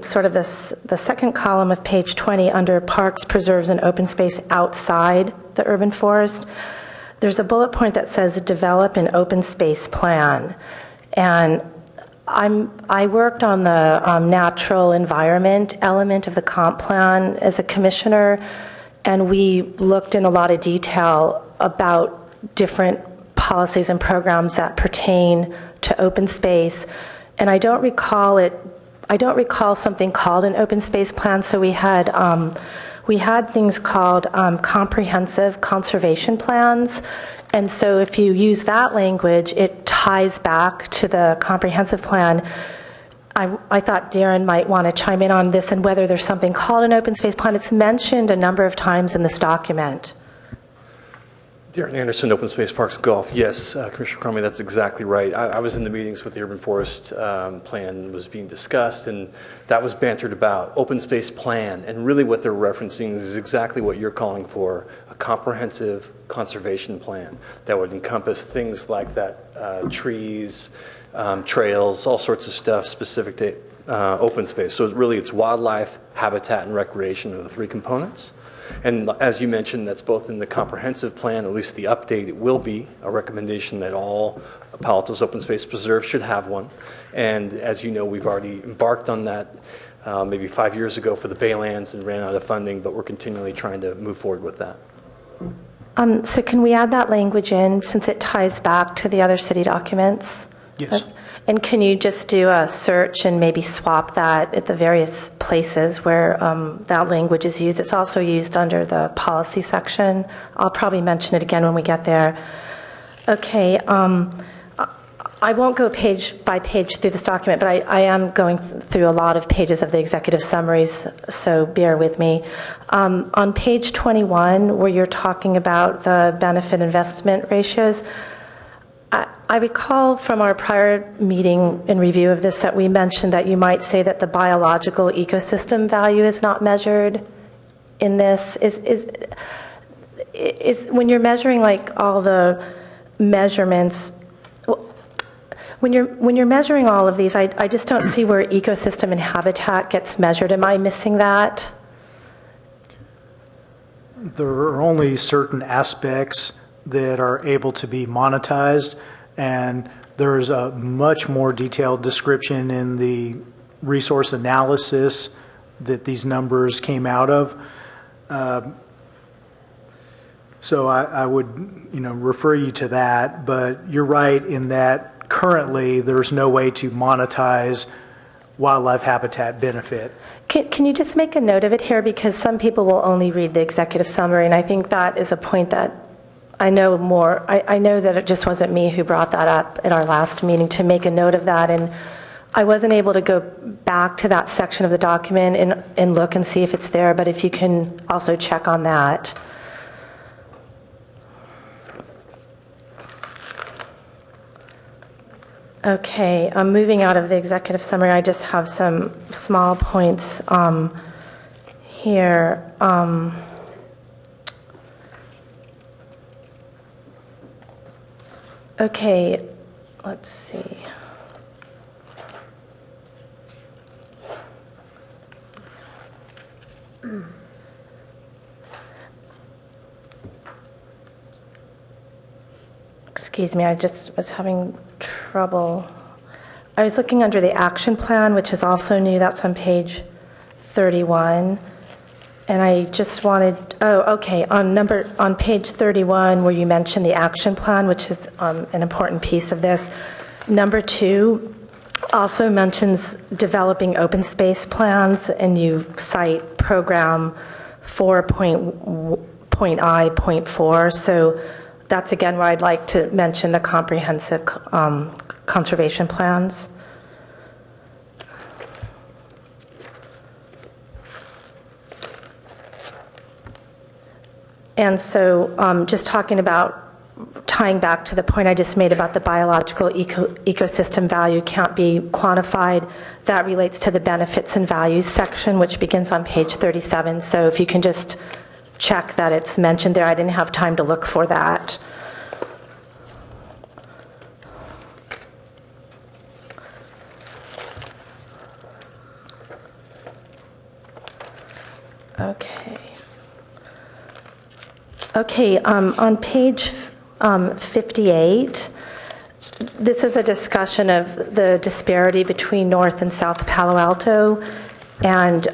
sort of the second column of page 20 under parks, preserves, and open space outside the urban forest. There's a bullet point that says develop an open space plan. And I worked on the natural environment element of the comp plan as a commissioner, and we looked in a lot of detail about different policies and programs that pertain to open space. And I don't recall something called an open space plan. So we had things called comprehensive conservation plans. And so if you use that language, it ties back to the comprehensive plan. I thought Darren might want to chime in on this and whether there's something called an open space plan. It's mentioned a number of times in this document. Darren Anderson, Open Space Parks and Golf. Yes, Commissioner Cromie, that's exactly right. I was in the meetings with the urban forest plan was being discussed, and that was bantered about open space plan. And really what they're referencing is exactly what you're calling for, a comprehensive conservation plan that would encompass things like that, trees, trails, all sorts of stuff specific to open space. So it's wildlife, habitat, and recreation are the three components. And as you mentioned, that's both in the comprehensive plan, at least the update, it will be a recommendation that all Palo Alto's open space preserves should have one. And as you know, we've already embarked on that maybe 5 years ago for the Baylands and ran out of funding, but we're continually trying to move forward with that. So can we add that language in since it ties back to the other city documents? Yes. And can you just do a search and maybe swap that at the various places where that language is used? It's also used under the policy section. I'll probably mention it again when we get there. Okay, I won't go page by page through this document, but I am going through a lot of pages of the executive summaries, so bear with me. On page 21, where you're talking about the benefit investment ratios, I recall from our prior meeting and review of this that we mentioned that you might say that the biological ecosystem value is not measured in this. Is when you're measuring like all the measurements, when you're measuring all of these, I just don't see where ecosystem and habitat gets measured. Am I missing that? There are only certain aspects that are able to be monetized, and there's a much more detailed description in the resource analysis that these numbers came out of. So I would, refer you to that, but you're right in that currently there's no way to monetize wildlife habitat benefit. Can you just make a note of it here, because some people will only read the executive summary, and I think that is a point that I know more. I know that it just wasn't me who brought that up at our last meeting to make a note of that, and I wasn't able to go back to that section of the document and look and see if it's there, but if you can also check on that. Okay, I'm moving out of the executive summary. I just have some small points here. Okay, let's see. Excuse me, I just was having trouble. I was looking under the action plan, which is also new. That's on page 31. And I just wanted, on page 31, where you mentioned the action plan, which is an important piece of this, number 2 also mentions developing open space plans, and you cite program 4.I.4. So that's again where I'd like to mention the comprehensive conservation plans. And so just talking about, tying back to the point I just made about the biological ecosystem value can't be quantified, that relates to the benefits and values section, which begins on page 37. So if you can just check that it's mentioned there. I didn't have time to look for that. Okay, on page 58, this is a discussion of the disparity between North and South Palo Alto, and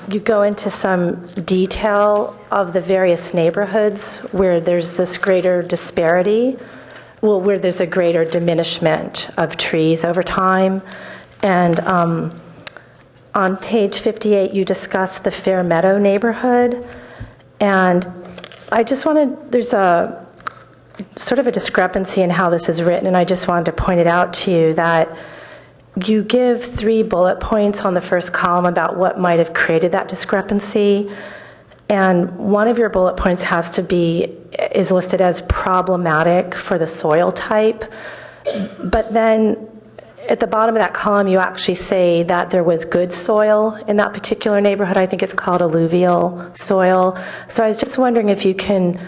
you go into some detail of the various neighborhoods where there's this greater disparity, well, where there's a greater diminishment of trees over time. And on page 58, you discuss the Fair Meadow neighborhood, and I just wanted, there's a sort of a discrepancy in how this is written, and I just wanted to point it out to you that you give 3 bullet points on the first column about what might have created that discrepancy, And one of your bullet points is listed as problematic for the soil type. But then at the bottom of that column, you actually say that there was good soil in that particular neighborhood. I think it's called alluvial soil. So I was just wondering if you can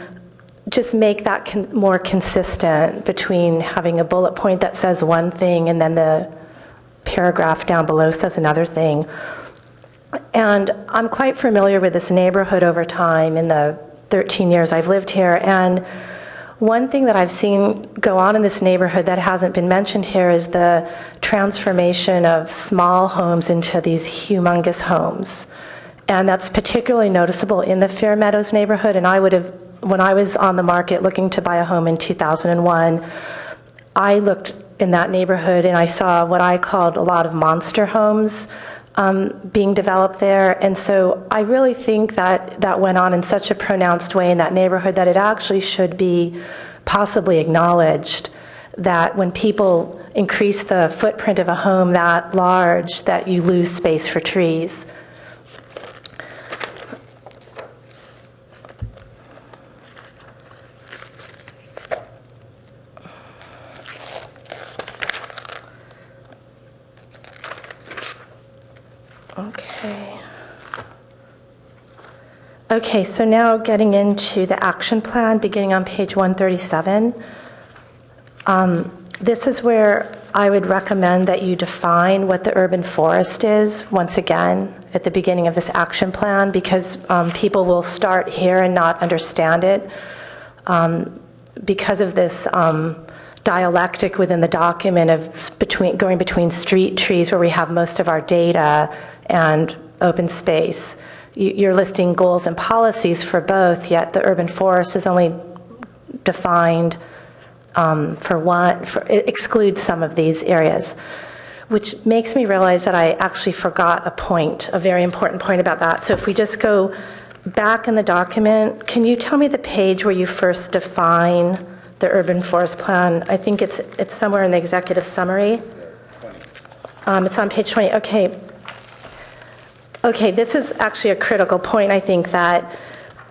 just make that more consistent between having a bullet point that says one thing and then the paragraph down below says another thing. And I'm quite familiar with this neighborhood over time in the 13 years I've lived here. And one thing that I've seen go on in this neighborhood that hasn't been mentioned here is the transformation of small homes into these humongous homes. And that's particularly noticeable in the Fair Meadows neighborhood. And when I was on the market looking to buy a home in 2001, I looked in that neighborhood and I saw what I called a lot of monster homes being developed there. And so I really think that went on in such a pronounced way in that neighborhood that it actually should be possibly acknowledged that when people increase the footprint of a home that large, that you lose space for trees. Okay, so now getting into the action plan, beginning on page 137. This is where I would recommend that you define what the urban forest is, once again, at the beginning of this action plan, because people will start here and not understand it because of this dialectic within the document of going between street trees, where we have most of our data, and open space. You're listing goals and policies for both, yet the urban forest is only defined for one, it excludes some of these areas, which makes me realize that I actually forgot a very important point about that. So if we just go back in the document, can you tell me the page where you first define the urban forest plan? I think it's somewhere in the executive summary. It's on page 20. Okay, this is actually a critical point. I think that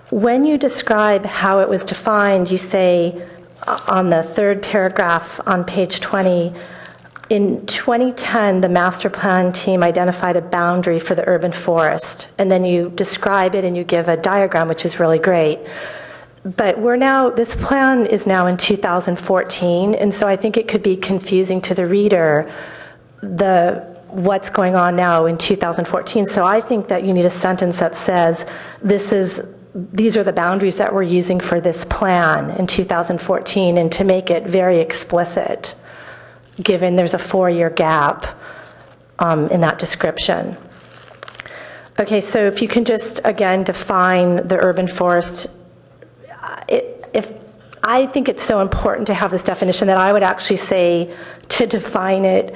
when you describe how it was defined, you say on the third paragraph on page 20, in 2010, the master plan team identified a boundary for the urban forest, and then you describe it and you give a diagram, which is really great. But this plan is now in 2014, and so I think it could be confusing to the reader, what's going on now in 2014. So I think that you need a sentence that says, these are the boundaries that we're using for this plan in 2014, and to make it very explicit, given there's a 4-year gap in that description. Okay, so if you can just, again, define the urban forest. I think it's so important to have this definition that I would actually say to define it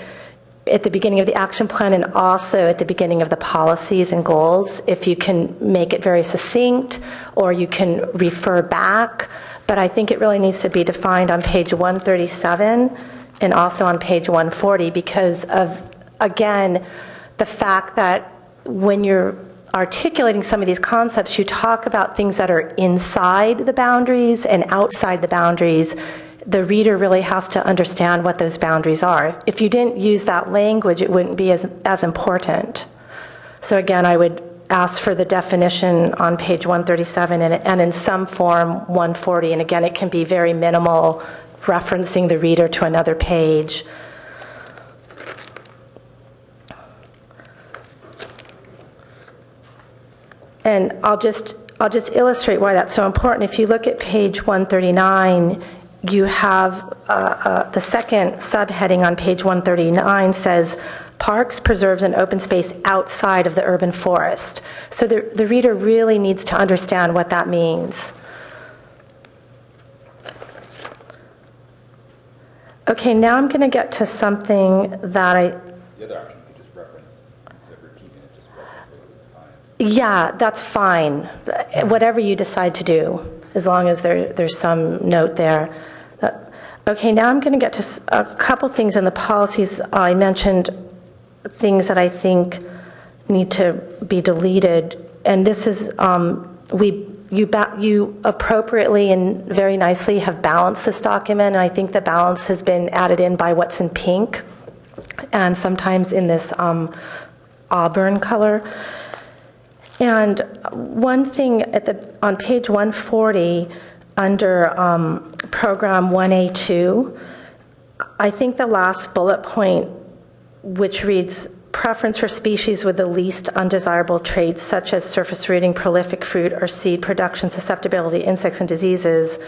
at the beginning of the action plan and also at the beginning of the policies and goals, if you can make it very succinct, or you can refer back. But I think it really needs to be defined on page 137 and also on page 140 because of, again, the fact that when you're articulating some of these concepts, you talk about things that are inside the boundaries and outside the boundaries. The reader really has to understand what those boundaries are. If you didn't use that language, it wouldn't be as important. So again, I would ask for the definition on page 137 and in some form 140. And again, it can be very minimal, referencing the reader to another page. And I'll just illustrate why that's so important. If you look at page 139, you have the second subheading on page 139 says, parks, preserves, and open space outside of the urban forest. So the reader really needs to understand what that means. Okay, now I'm going to get to something that The other option, you could just reference, instead of repeating it, just reference what was defined. Yeah, that's fine. Whatever you decide to do, as long as there's some note there. Okay, now I'm going to get to a couple things in the policies. I mentioned things that I think need to be deleted, and this is you appropriately and very nicely have balanced this document, and I think the balance has been added in by what's in pink, and sometimes in this auburn color. And one thing on page 140, under program 1A2, I think the last bullet point, which reads, preference for species with the least undesirable traits, such as surface rooting, prolific fruit or seed production, susceptibility to insects and diseases,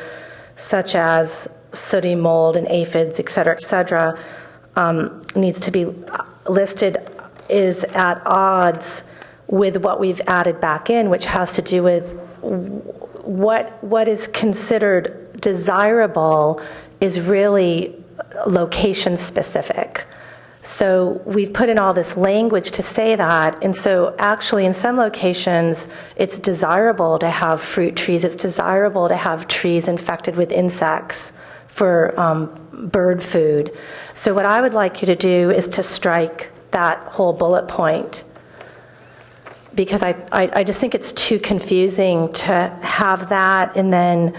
such as sooty mold and aphids, et cetera, needs to be listed, is at odds with what we've added back in, which has to do with what is considered desirable is really location specific. So we've put in all this language to say that, and so actually in some locations it's desirable to have fruit trees, it's desirable to have trees infected with insects for bird food. So what I would like you to do is to strike that whole bullet point, because I just think it's too confusing to have that and then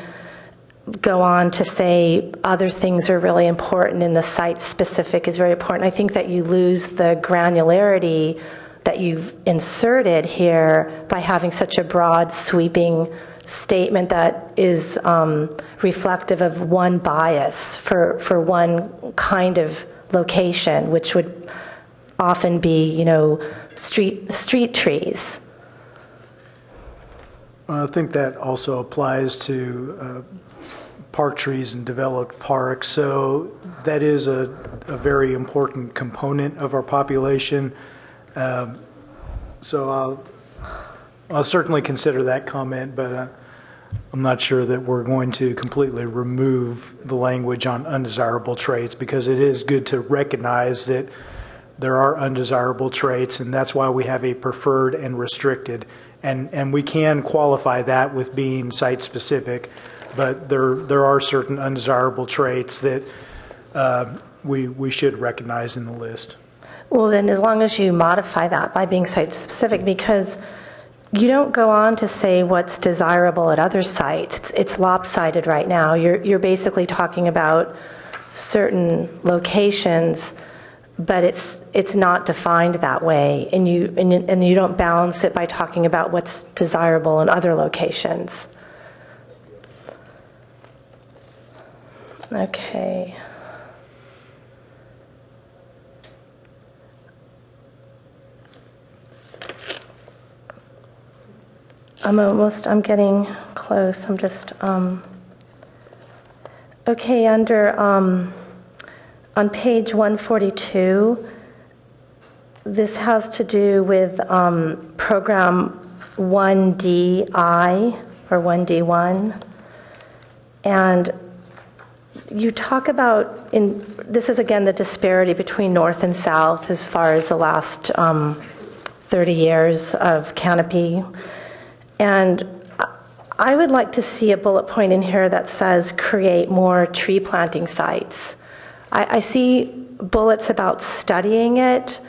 go on to say other things are really important and the site specific is very important. I think that you lose the granularity that you've inserted here by having such a broad sweeping statement that is reflective of one bias for one kind of location, which would often be, street trees. I think that also applies to park trees and developed parks. So that is a very important component of our population. So I'll certainly consider that comment, but I'm not sure that we're going to completely remove the language on undesirable traits, because it is good to recognize that there are undesirable traits, and that's why we have a preferred and restricted. And we can qualify that with being site-specific, but there are certain undesirable traits that we should recognize in the list. Well, then as long as you modify that by being site-specific, because you don't go on to say what's desirable at other sites. It's lopsided right now. You're basically talking about certain locations, but it's not defined that way, and you don't balance it by talking about what's desirable in other locations. Okay. I'm getting close. I'm just, okay, under, on page 142, this has to do with program 1DI, or 1D1. And you talk about, this is again the disparity between North and South as far as the last 30 years of canopy. And I would like to see a bullet point in here that says create more tree planting sites. I see bullets about studying it,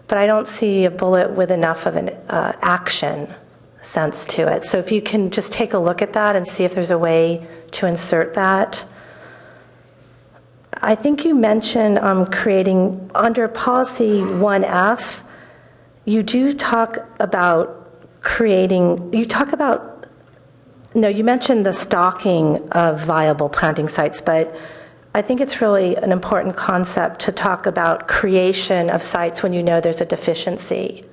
but I don't see a bullet with enough of an action sense to it. So if you can just take a look at that and see if there's a way to insert that. I think you mentioned creating, under policy 1F, you do talk about creating, you mentioned the stocking of viable planting sites, but I think it's really an important concept to talk about creation of sites when you know there's a deficiency.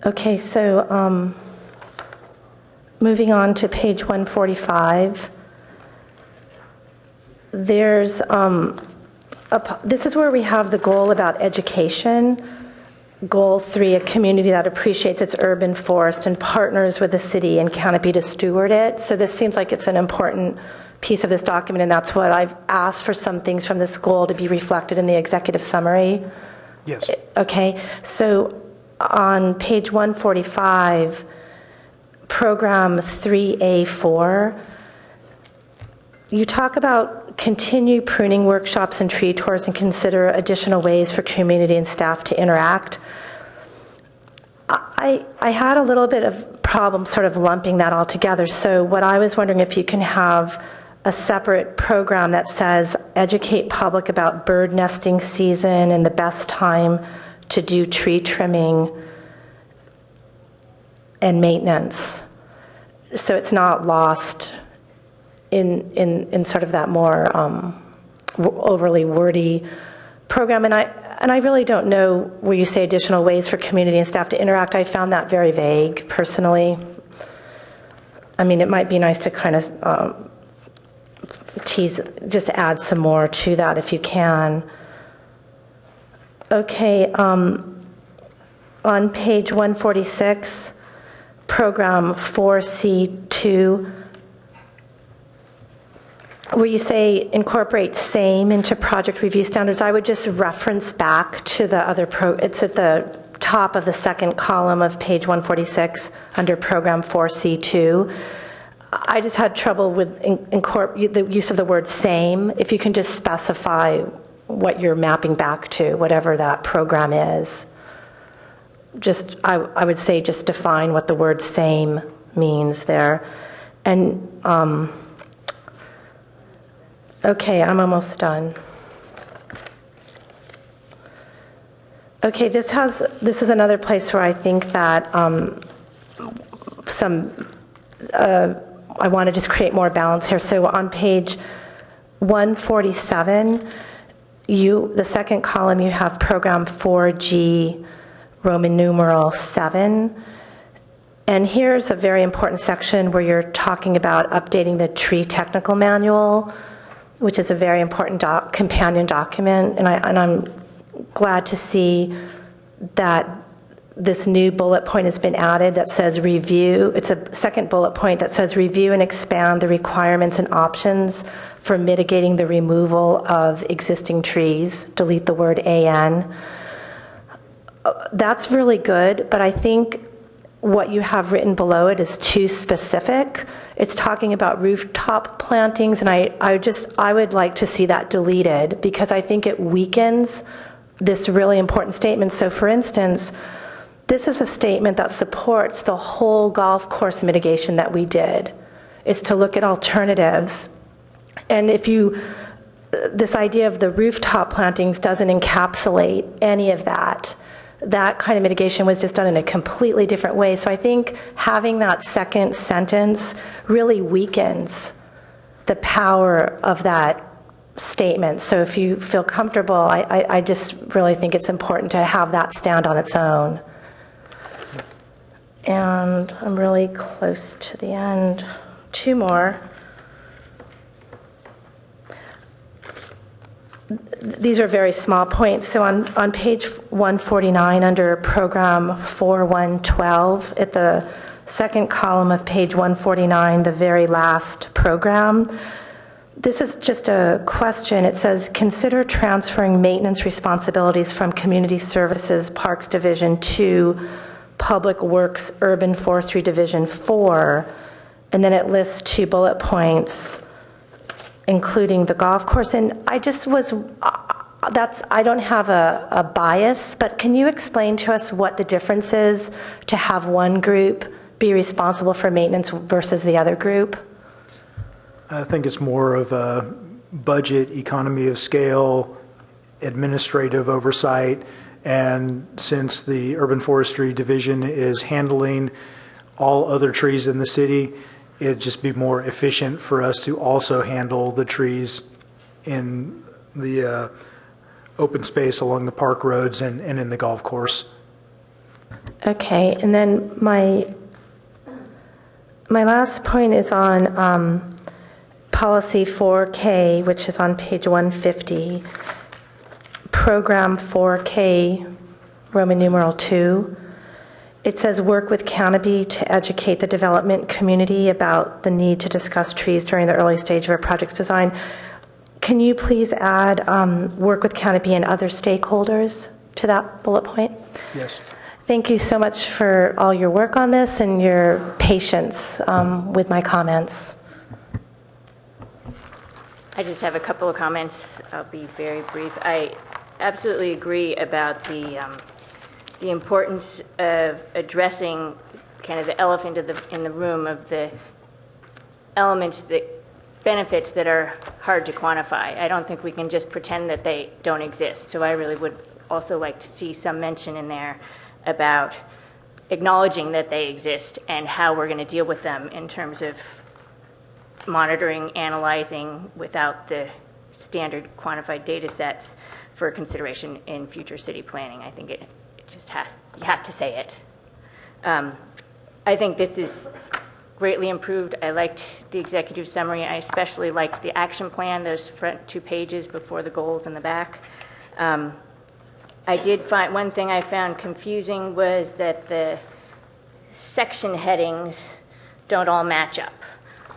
Okay, so moving on to page 145, there's this is where we have the goal about education. Goal 3, a community that appreciates its urban forest and partners with the city and canopy to steward it. So this seems like it's an important piece of this document, and that's what I've asked for some things from this goal to be reflected in the executive summary. Yes. Okay, so on page 145, program 3A4, you talk about continue pruning workshops and tree tours and consider additional ways for community and staff to interact. I had a little bit of problem sort of lumping that all together. So what I was wondering if you can have a separate program that says educate public about bird nesting season and the best time to do tree trimming and maintenance. So it's not lost in sort of that more overly wordy program. And I really don't know where you say additional ways for community and staff to interact. I found that very vague, personally. I mean, it might be nice to kind of just add some more to that if you can. Okay, on page 146, program 4C2, where you say incorporate same into project review standards, I would just reference back to the other it's at the top of the second column of page 146 under program 4C2. I just had trouble with the use of the word same. If you can just specify what you're mapping back to, whatever that program is. Just, I would say just define what the word same means there. And, okay, I'm almost done. Okay, this is another place where I think that I want to just create more balance here. So on page 147, the second column, you have program 4G, Roman numeral 7. And here's a very important section where you're talking about updating the tree technical manual, which is a very important companion document. And I'm glad to see that this new bullet point has been added that says review. It's a second bullet point that says review and expand the requirements and options for mitigating the removal of existing trees. Delete the word AN. That's really good, but I think what you have written below it is too specific. It's talking about rooftop plantings, and I would like to see that deleted because I think it weakens this really important statement. So for instance, this is a statement that supports the whole golf course mitigation that we did. It's to look at alternatives. And this idea of the rooftop plantings doesn't encapsulate any of that. That kind of mitigation was just done in a completely different way. So I think having that second sentence really weakens the power of that statement. So if you feel comfortable, I just really think it's important to have that stand on its own. And I'm really close to the end. Two more. These are very small points. So on page 149 under program 4112, at the second column of page 149, the very last program, this is just a question. It says, consider transferring maintenance responsibilities from Community Services Parks Division to Public Works Urban Forestry Division 4, and then it lists 2 bullet points, including the golf course. And I just was, I don't have a bias, but can you explain to us what the difference is to have one group be responsible for maintenance versus the other group? I think it's more of a budget, economy of scale, administrative oversight. And since the Urban Forestry Division is handling all other trees in the city, it'd just be more efficient for us to also handle the trees in the open space along the park roads and in the golf course. Okay, and then my last point is on policy 4K, which is on page 150. Program 4K, Roman numeral 2, it says work with Canopy to educate the development community about the need to discuss trees during the early stage of a project's design. Can you please add work with Canopy and other stakeholders to that bullet point? Yes. Thank you so much for all your work on this and your patience with my comments. I just have a couple of comments. I'll be very brief. I absolutely agree about the importance of addressing kind of the elephant in the room of the elements, the benefits that are hard to quantify. I don't think we can just pretend that they don't exist. So I really would also like to see some mention in there about acknowledging that they exist and how we're going to deal with them in terms of monitoring, analyzing without the standard quantified data sets for consideration in future city planning. I think it just you have to say it. I think this is greatly improved. I liked the executive summary. I especially liked the action plan, those front 2 pages before the goals in the back. I did find, one thing I found confusing was that the section headings don't all match up.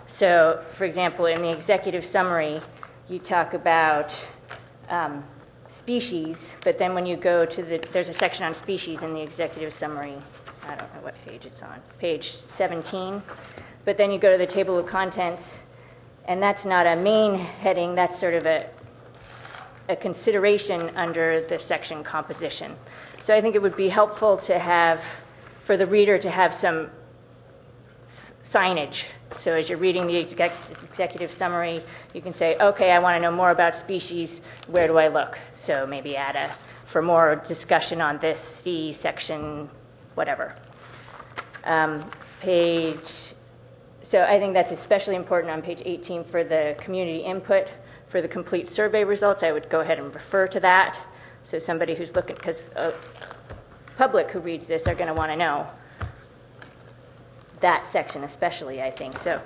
So, for example, in the executive summary, you talk about species, but then when you go to there's a section on species in the executive summary. I don't know what page it's on, page 17. But then you go to the table of contents, and that's not a main heading, that's sort of a consideration under the section composition. So I think it would be helpful to have, for the reader to have some signage. So as you're reading the executive summary, you can say, okay, I want to know more about species, where do I look? So maybe add for more discussion on this, see section, whatever. So I think that's especially important on page 18 for the community input. For the complete survey results, I would go ahead and refer to that. So somebody who's looking, because public who reads this are going to want to know that section especially, I think. So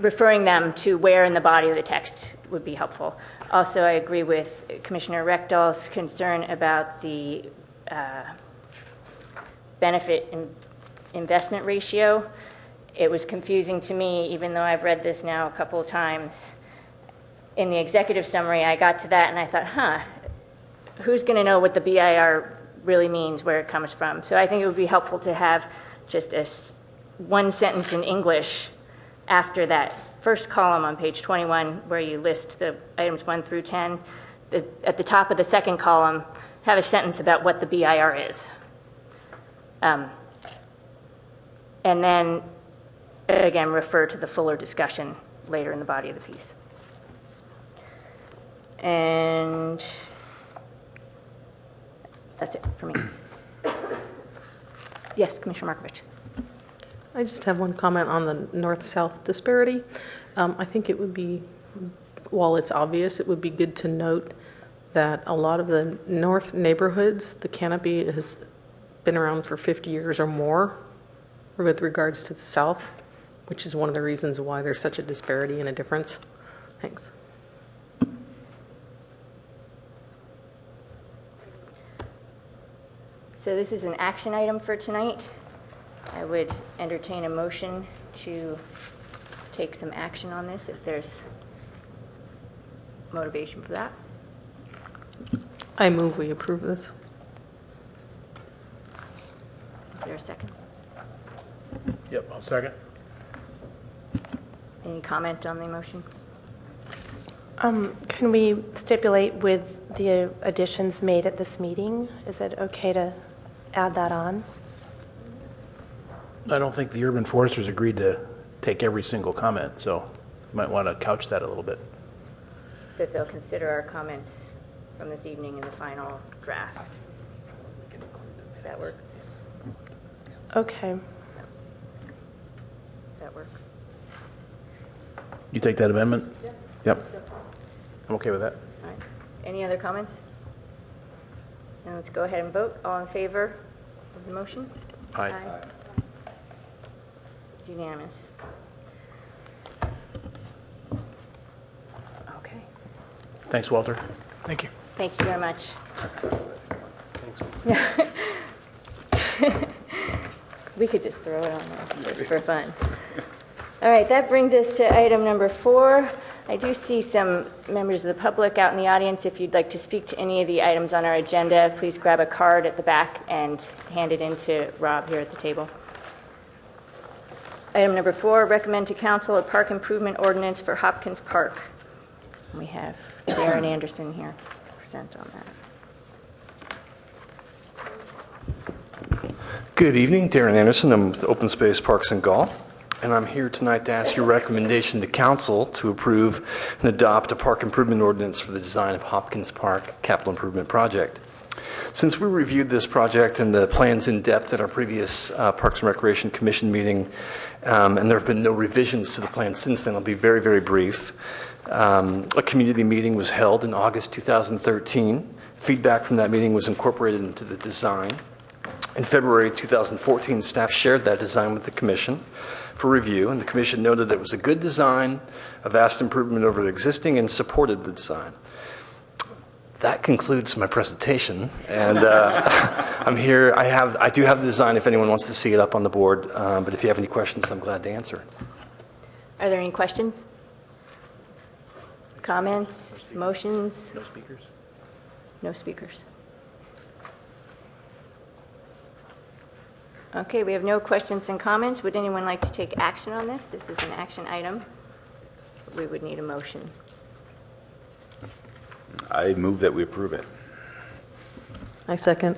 referring them to where in the body of the text would be helpful. Also, I agree with Commissioner Rechthal's concern about the benefit investment ratio. It was confusing to me, even though I've read this now a couple of times. In the executive summary, I got to that and I thought, who's going to know what the BIR really means, where it comes from? So I think it would be helpful to have just one sentence in English after that first column on page 21, where you list the items 1 through 10. At the top of the second column, have a sentence about what the BIR is. And then, again, refer to the fuller discussion later in the body of the piece. And that's it for me. Yes, Commissioner Markovich. I just have one comment on the north-south disparity. I think it would be, while it's obvious, it would be good to note that a lot of the north neighborhoods, the canopy has been around for 50 years or more with regards to the south, which is one of the reasons why there's such a disparity and a difference. Thanks. So this is an action item for tonight. I would entertain a motion to take some action on this if there's motivation for that. I move we approve this. Is there a second? Yep, I'll second. Any comment on the motion? Can we stipulate with the additions made at this meeting? Is it okay to add that on? I don't think the urban foresters agreed to take every single comment, so you might want to couch that a little bit. That they'll consider our comments from this evening in the final draft. Does that work? Okay. Does that work? You take that amendment? Yeah. Yep. So, I'm okay with that. all right. Any other comments? And let's go ahead and vote. All in favor of the motion? Aye. Unanimous. Okay. Thanks, Walter. Thank you. Thank you very much. We could just throw it on there just for fun. All right, that brings us to item number 4. I do see some members of the public out in the audience. If you'd like to speak to any of the items on our agenda, please grab a card at the back and hand it in to Rob here at the table. Item number 4, recommend to council a park improvement ordinance for Hopkins Park. We have Darren Anderson here to present on that. Good evening, Darren Anderson. I'm with Open Space Parks and Golf, and I'm here tonight to ask your recommendation to council to approve and adopt a park improvement ordinance for the design of Hopkins Park capital improvement project. Since we reviewed this project and the plans in depth at our previous Parks and Recreation Commission meeting, and there have been no revisions to the plan since then, I'll be very, very brief. A community meeting was held in August 2013. Feedback from that meeting was incorporated into the design. In February 2014, staff shared that design with the Commission for review, and the Commission noted that it was a good design, a vast improvement over the existing, and supported the design. That concludes my presentation, and I'm here. I do have the design if anyone wants to see it up on the board, but if you have any questions, I'm glad to answer. Are there any questions? Comments? Motions? No speakers? No speakers. Okay, we have no questions and comments. Would anyone like to take action on this? This is an action item. We would need a motion. I move that we approve it. I second.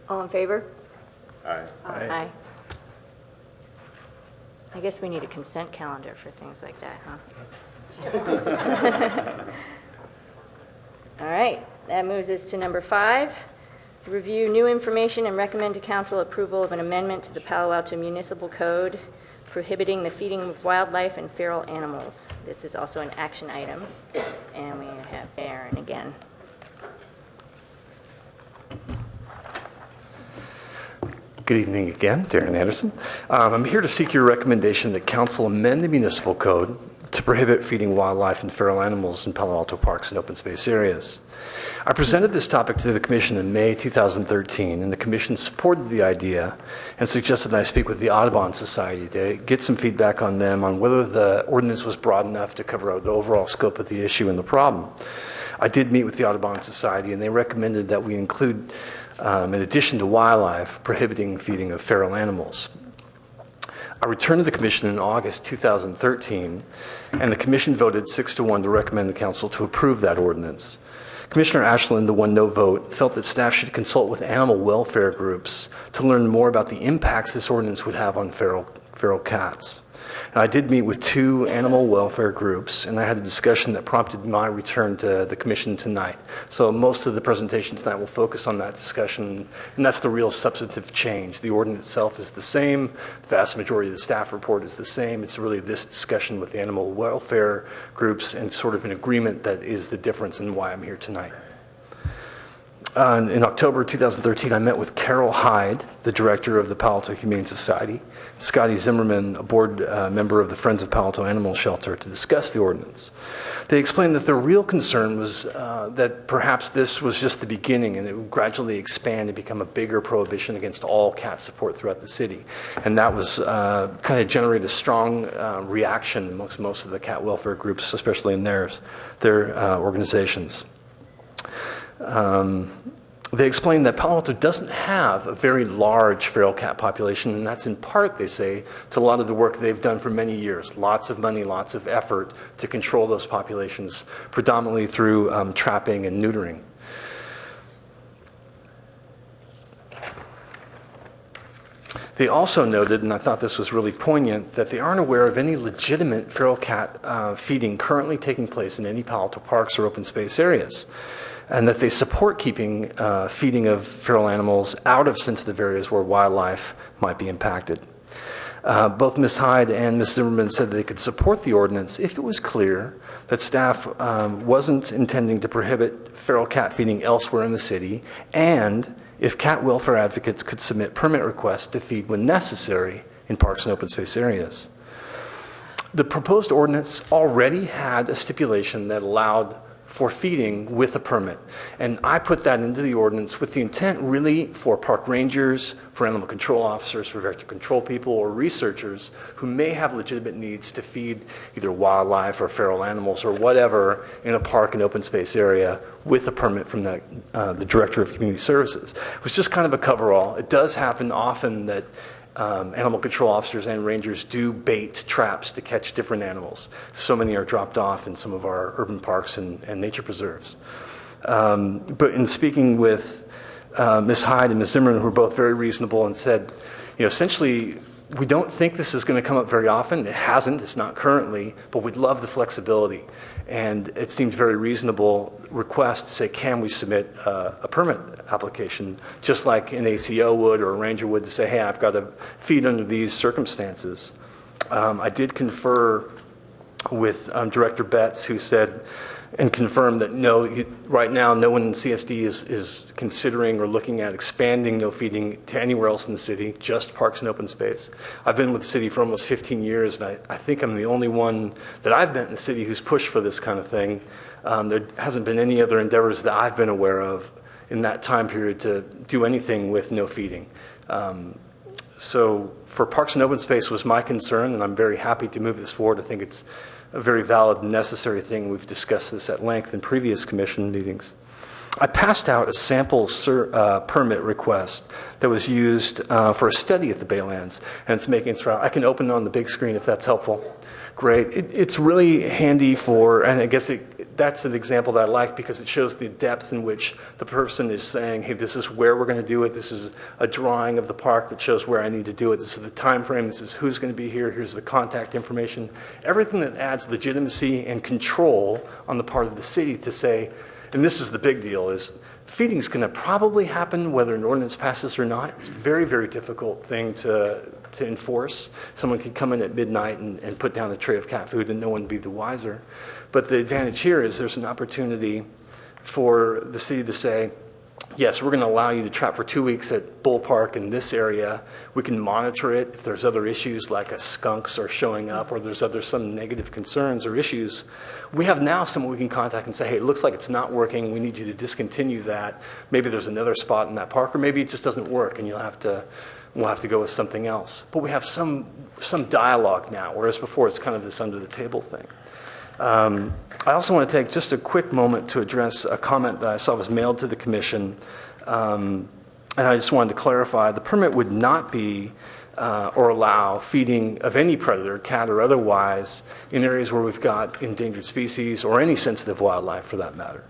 All in favor? Aye. Aye. I guess we need a consent calendar for things like that, huh? All right, that moves us to number 5. Review new information and recommend to council approval of an amendment to the Palo Alto Municipal Code prohibiting the feeding of wildlife and feral animals. This is also an action item, and we have Aaron again. Good evening again, Darren Anderson. I'm here to seek your recommendation that council amend the municipal code to prohibit feeding wildlife and feral animals in Palo Alto parks and open space areas. I presented this topic to the Commission in May 2013, and the Commission supported the idea and suggested that I speak with the Audubon Society to get some feedback on them on whether the ordinance was broad enough to cover the overall scope of the issue and the problem. I did meet with the Audubon Society, and they recommended that we include, in addition to wildlife, prohibiting feeding of feral animals. I returned to the Commission in August 2013, and the Commission voted 6-1 to recommend the Council to approve that ordinance. Commissioner Ashland, the 1-no vote, felt that staff should consult with animal welfare groups to learn more about the impacts this ordinance would have on feral cats. And I did meet with 2 animal welfare groups, and I had a discussion that prompted my return to the Commission tonight. So most of the presentation tonight will focus on that discussion, and that's the real substantive change. The ordinance itself is the same. The vast majority of the staff report is the same. It's really this discussion with the animal welfare groups and sort of an agreement that is the difference in why I'm here tonight. In October 2013, I met with Carol Hyde, the director of the Palo Alto Humane Society, Scotty Zimmerman, a board member of the Friends of Palo Alto Animal Shelter, to discuss the ordinance. They explained that their real concern was that perhaps this was just the beginning and it would gradually expand and become a bigger prohibition against all cat support throughout the city. And that was kind of generated a strong reaction amongst most of the cat welfare groups, especially in their organizations. They explained that Palo Alto doesn't have a very large feral cat population, and that's in part, they say, to a lot of the work they've done for many years. Lots of money, lots of effort to control those populations, predominantly through trapping and neutering. They also noted, and I thought this was really poignant, that they aren't aware of any legitimate feral cat feeding currently taking place in any Palo Alto parks or open space areas, and that they support keeping feeding of feral animals out of sensitive areas where wildlife might be impacted. Both Ms. Hyde and Ms. Zimmerman said they could support the ordinance if it was clear that staff wasn't intending to prohibit feral cat feeding elsewhere in the city, and if cat welfare advocates could submit permit requests to feed when necessary in parks and open space areas. The proposed ordinance already had a stipulation that allowed for feeding with a permit. And I put that into the ordinance with the intent really for park rangers, for animal control officers, for vector control people, or researchers who may have legitimate needs to feed either wildlife or feral animals or whatever in a park and open space area with a permit from the Director of Community Services. It was just kind of a coverall. It does happen often that animal control officers and rangers do bait traps to catch different animals. So many are dropped off in some of our urban parks and nature preserves. But in speaking with Ms. Hyde and Ms. Zimmerman, who were both very reasonable and said, essentially, we don't think this is going to come up very often. It hasn't. It's not currently, but we'd love the flexibility. And it seemed very reasonable request to say, can we submit a permit application, just like an ACO would or a ranger would, to say, hey, I've got to feed under these circumstances. I did confer with Director Betts, who said and confirmed that no, right now no one in CSD is considering or looking at expanding no feeding to anywhere else in the city, just parks and open space. I've been with the city for almost 15 years, and I think I'm the only one that I've met in the city who's pushed for this kind of thing. There hasn't been any other endeavors that I've been aware of in that time period to do anything with no feeding. So for parks and open space was my concern, and I'm very happy to move this forward. I think it's a very valid and necessary thing. We've discussed this at length in previous commission meetings. I passed out a sample permit request that was used for a study at the Baylands, and it's making its route. I can open it on the big screen if that's helpful. Great. It's really handy for, and I guess that's an example that I like because it shows the depth in which the person is saying, hey, this is where we're going to do it. This is a drawing of the park that shows where I need to do it. This is the time frame. This is who's going to be here. Here's the contact information. Everything that adds legitimacy and control on the part of the city to say, and this is the big deal, is feeding's going to probably happen whether an ordinance passes or not. It's a very, very difficult thing to enforce. Someone could come in at midnight and put down a tray of cat food and no one would be the wiser. But the advantage here is there's an opportunity for the city to say, yes, we're going to allow you to trap for 2 weeks at Bull Park in this area. We can monitor it. If there's other issues like skunks are showing up or there's some negative concerns or issues, we have now someone we can contact and say, hey, it looks like it's not working. We need you to discontinue that. Maybe there's another spot in that park, or maybe it just doesn't work and we'll have to go with something else. But we have some dialogue now, whereas before it's kind of this under the table thing. I also want to take just a quick moment to address a comment that I saw was mailed to the commission. And I just wanted to clarify, the permit would not be or allow feeding of any predator, cat or otherwise, in areas where we've got endangered species or any sensitive wildlife for that matter.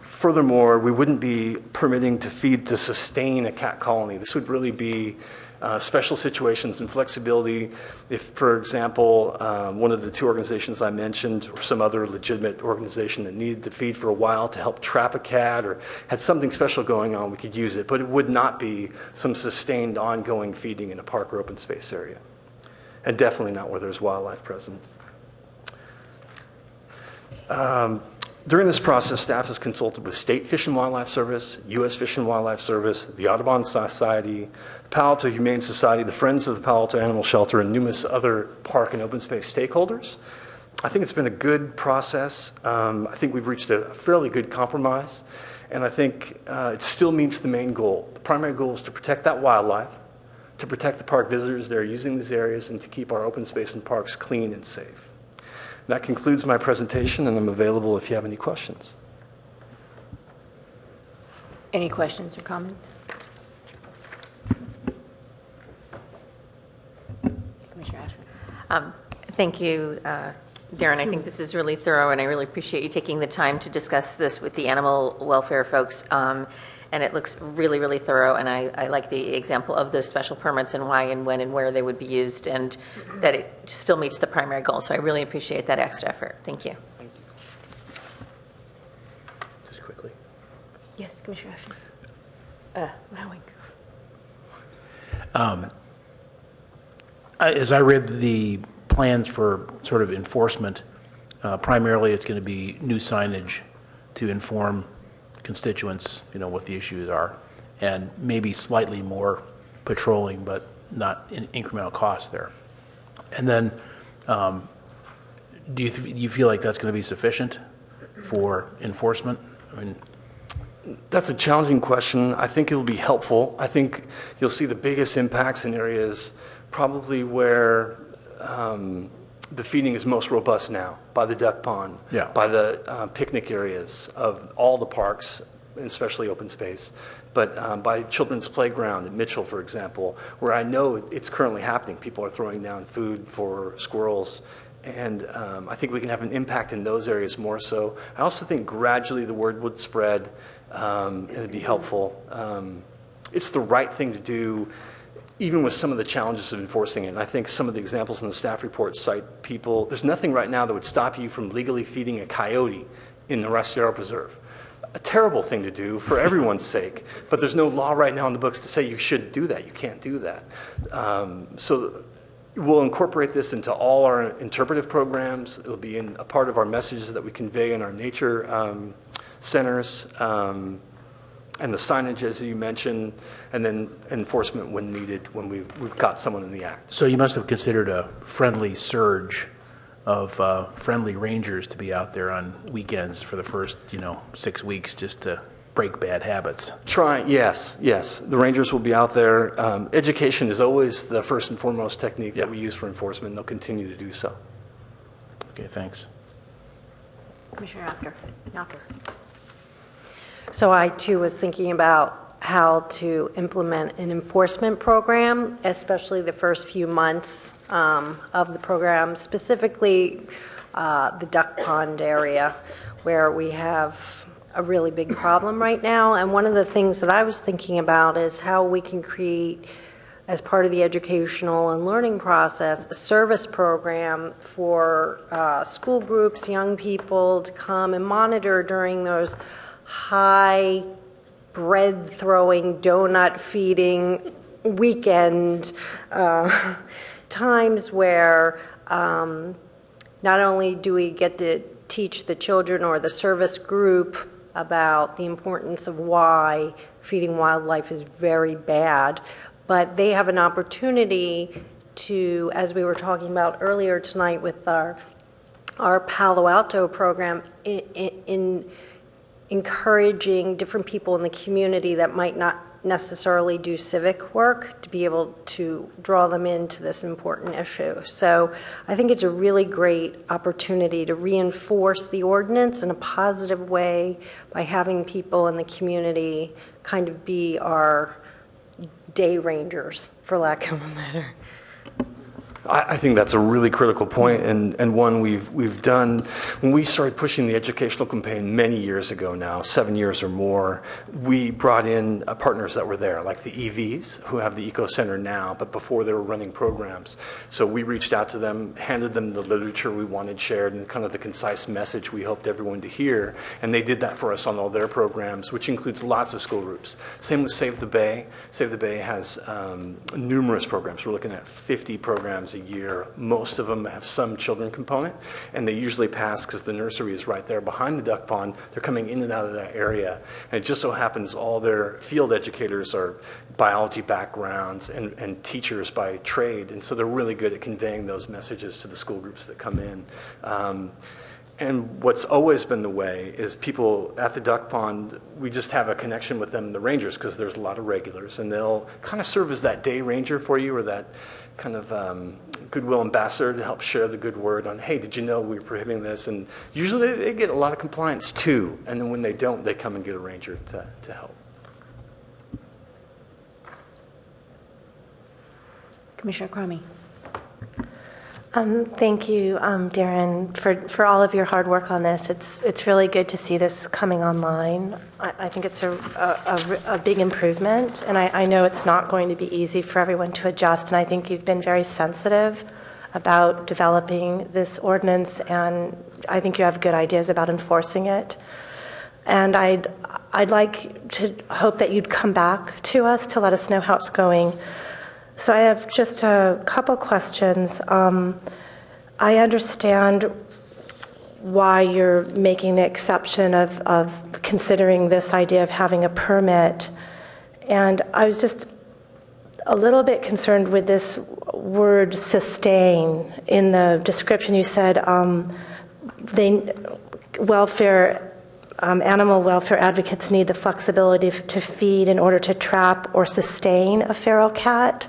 Furthermore, we wouldn't be permitting to feed to sustain a cat colony. This would really be special situations and flexibility. If, for example, one of the two organizations I mentioned or some other legitimate organization that needed to feed for a while to help trap a cat or had something special going on, we could use it. But it would not be some sustained ongoing feeding in a park or open space area. And definitely not where there's wildlife present. During this process, staff has consulted with State Fish and Wildlife Service, U.S. Fish and Wildlife Service, the Audubon Society, the Palo Alto Humane Society, the Friends of the Palo Alto Animal Shelter, and numerous other park and open space stakeholders. I think it's been a good process. I think we've reached a fairly good compromise, and I think it still meets the main goal. The primary goal is to protect that wildlife, to protect the park visitors that are using these areas, and to keep our open space and parks clean and safe. That concludes my presentation, and I'm available if you have any questions. Any questions or comments? Commissioner Ashman. Thank you, Darren. I think this is really thorough, and I really appreciate you taking the time to discuss this with the animal welfare folks. And it looks really, really thorough, and I like the example of the special permits and why and when and where they would be used, and that it still meets the primary goal. So I really appreciate that extra effort. Thank you. Thank you. Just quickly. Yes, Commissioner Ashman. As I read the plans for sort of enforcement, primarily it's going to be new signage to inform constituents, what the issues are, and maybe slightly more patrolling, but not in incremental cost there. And then, do you feel like that's going to be sufficient for enforcement? I mean, that's a challenging question. I think it'll be helpful. I think you'll see the biggest impacts in areas probably where the feeding is most robust now, by the duck pond, by the picnic areas of all the parks, especially open space, but by children's playground at Mitchell, for example, where I know it's currently happening. People are throwing down food for squirrels, and I think we can have an impact in those areas more so. I also think gradually the word would spread, and it'd be helpful. It's the right thing to do, even with some of the challenges of enforcing it. And I think some of the examples in the staff report cite people. There's nothing right now that would stop you from legally feeding a coyote in the Rastero Preserve. A terrible thing to do for everyone's sake, but there's no law right now in the books to say you shouldn't do that. You can't do that. So we'll incorporate this into all our interpretive programs. It'll be a part of our messages that we convey in our nature centers, and the signage, as you mentioned, and then enforcement when needed, when we've got someone in the act. So you must have considered a friendly surge of friendly rangers to be out there on weekends for the first, 6 weeks just to break bad habits. Yes. The rangers will be out there. Education is always the first and foremost technique that we use for enforcement, and they'll continue to do so. Okay, thanks. Commissioner Yocker. So I too was thinking about how to implement an enforcement program, especially the first few months of the program, specifically the duck pond area where we have a really big problem right now. And one of the things that I was thinking about is how we can create, as part of the educational and learning process, a service program for school groups, young people to come and monitor during those high bread throwing, donut feeding weekend times where not only do we get to teach the children or the service group about the importance of why feeding wildlife is very bad, but they have an opportunity to, as we were talking about earlier tonight with our Palo Alto program, in encouraging different people in the community that might not necessarily do civic work to be able to draw them into this important issue. So I think it's a really great opportunity to reinforce the ordinance in a positive way by having people in the community kind of be our day rangers, for lack of a better. I think that's a really critical point, and one we've done. When we started pushing the educational campaign many years ago now, 7 years or more, we brought in partners that were there, like the EVs, who have the Eco Center now, but before they were running programs. So we reached out to them, handed them the literature we wanted shared, and kind of the concise message we hoped everyone to hear, and they did that for us on all their programs, which includes lots of school groups. Same with Save the Bay. Save the Bay has numerous programs. We're looking at 50 programs a year. Most of them have some children component, and they usually pass because the nursery is right there behind the duck pond. They're coming in and out of that area, and it just so happens all their field educators are biology backgrounds and teachers by trade, and so they're really good at conveying those messages to the school groups that come in. And what's always been the way is people at the duck pond, we just have a connection with them, the rangers, because there's a lot of regulars, and they'll kind of serve as that day ranger for you, or that kind of goodwill ambassador to help share the good word on, hey, did you know we were prohibiting this? And usually they get a lot of compliance too, and then when they don't, they come and get a ranger to help. Commissioner Crummy. Thank you, Darren, for all of your hard work on this. It's really good to see this coming online. I think it's a big improvement, and I know it's not going to be easy for everyone to adjust, and I think you've been very sensitive about developing this ordinance, and I think you have good ideas about enforcing it. And I'd like to hope that you'd come back to us to let us know how it's going. So I have just a couple questions. I understand why you're making the exception of considering this idea of having a permit. And I was just a little bit concerned with this word sustain. In the description you said animal welfare advocates need the flexibility to feed in order to trap or sustain a feral cat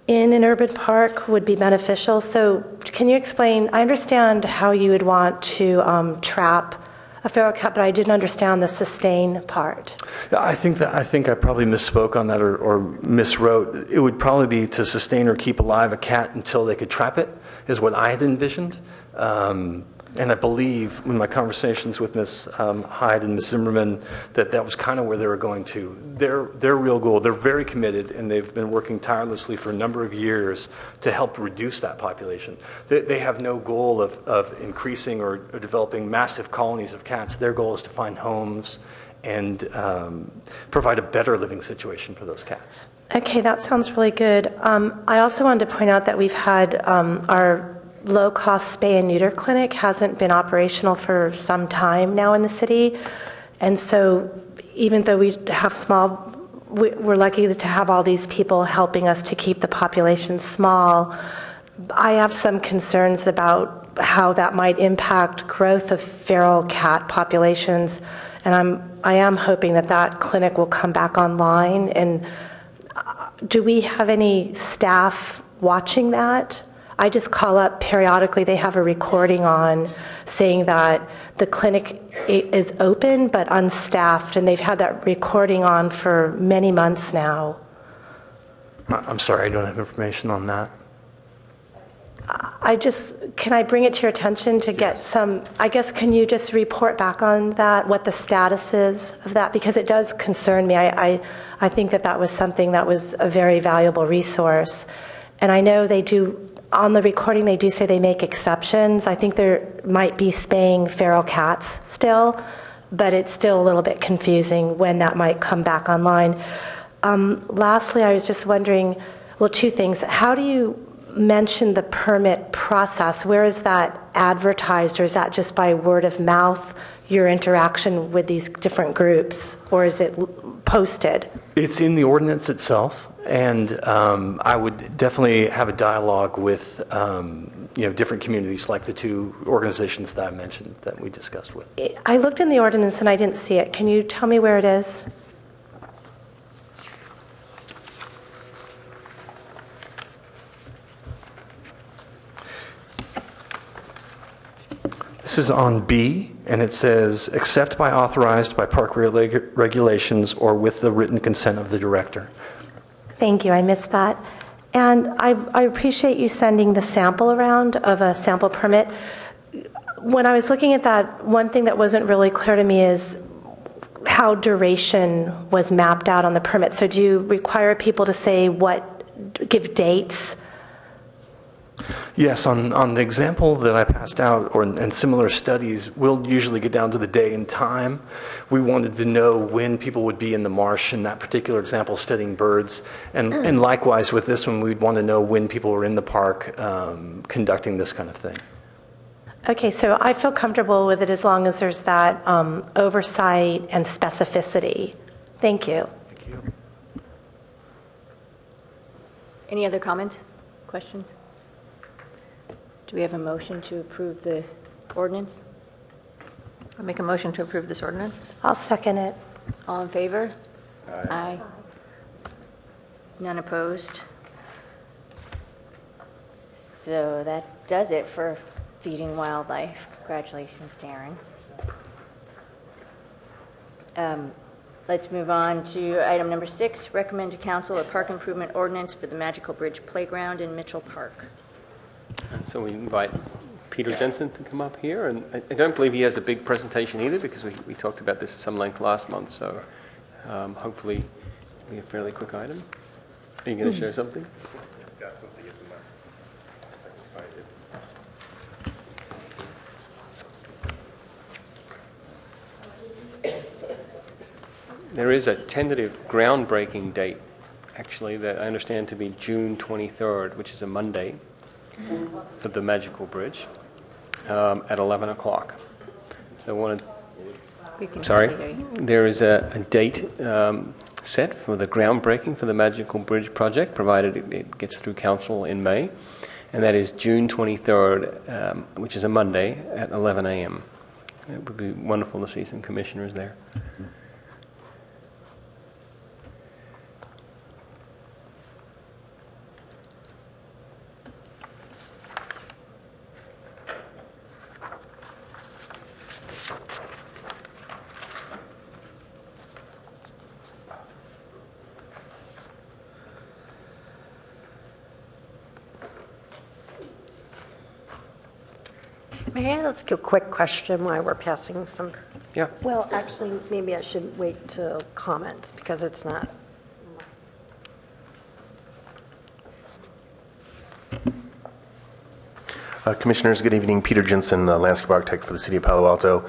in an urban park would be beneficial. So can you explain, I understand how you would want to trap a feral cat, but I didn't understand the sustain part. I think I probably misspoke on that or miswrote. It would probably be to sustain or keep alive a cat until they could trap it, is what I had envisioned. And I believe in my conversations with Ms. Hyde and Ms. Zimmerman that was kind of where they were going to. Their real goal, they're very committed, and they've been working tirelessly for a number of years to help reduce that population. They have no goal of increasing or developing massive colonies of cats. Their goal is to find homes and provide a better living situation for those cats. Okay, that sounds really good. I also wanted to point out that we've had our low-cost spay and neuter clinic hasn't been operational for some time now in the city. And so even though we have we're lucky to have all these people helping us to keep the population small. I have some concerns about how that might impact growth of feral cat populations. And I am hoping that clinic will come back online. And do we have any staff watching that? I just call up periodically. They have a recording on saying that the clinic is open but unstaffed, and they've had that recording on for many months now. I'm sorry, I don't have information on that. Can I bring it to your attention to get some, I guess, can you just report back on that, what the status is of that? Because it does concern me. I think that was something that was a very valuable resource. And I know they do, on the recording, they do say they make exceptions. I think there might be spaying feral cats still, but it's still a little bit confusing when that might come back online. Lastly, I was just wondering, well, two things. How do you mention the permit process? Where is that advertised, or is that just by word of mouth, your interaction with these different groups, or is it posted? It's in the ordinance itself. And I would definitely have a dialogue with different communities, like the two organizations that I mentioned that we discussed with. I looked in the ordinance and I didn't see it. Can you tell me where it is? This is on B, and it says, except by authorized by park regulations or with the written consent of the director. Thank you, I missed that. And I appreciate you sending the sample around of a sample permit. When I was looking at that, one thing that wasn't really clear to me is how duration was mapped out on the permit. So do you require people to say give dates? Yes, on the example that I passed out, and similar studies, we'll usually get down to the day and time. We wanted to know when people would be in the marsh in that particular example, studying birds. And likewise with this one, we'd want to know when people were in the park conducting this kind of thing. Okay, so I feel comfortable with it as long as there's that oversight and specificity. Thank you. Thank you. Any other comments, questions? Do we have a motion to approve the ordinance? I'll make a motion to approve this ordinance. I'll second it. All in favor? Aye. None opposed? So that does it for feeding wildlife. Congratulations, Darren. Let's move on to item number 6, recommend to council a park improvement ordinance for the Magical Bridge Playground in Mitchell Park. So we invite Peter Jensen to come up here, and I don't believe he has a big presentation either, because we talked about this at some length last month, so hopefully it'll be a fairly quick item. Are you going to share something? I've got something, it's in my, if I can find it. There is a tentative groundbreaking date, actually, that I understand to be June 23rd, which is a Monday, for the Magical Bridge at 11 o'clock. So I wanted, there is a date set for the groundbreaking for the Magical Bridge project, provided it gets through council in May, and that is June 23rd, which is a Monday at 11 a.m. It would be wonderful to see some commissioners there. May I ask a quick question while we're passing some? Yeah. Well, actually, maybe I should wait till comments because it's not. Commissioners, good evening. Peter Jensen, landscape architect for the City of Palo Alto.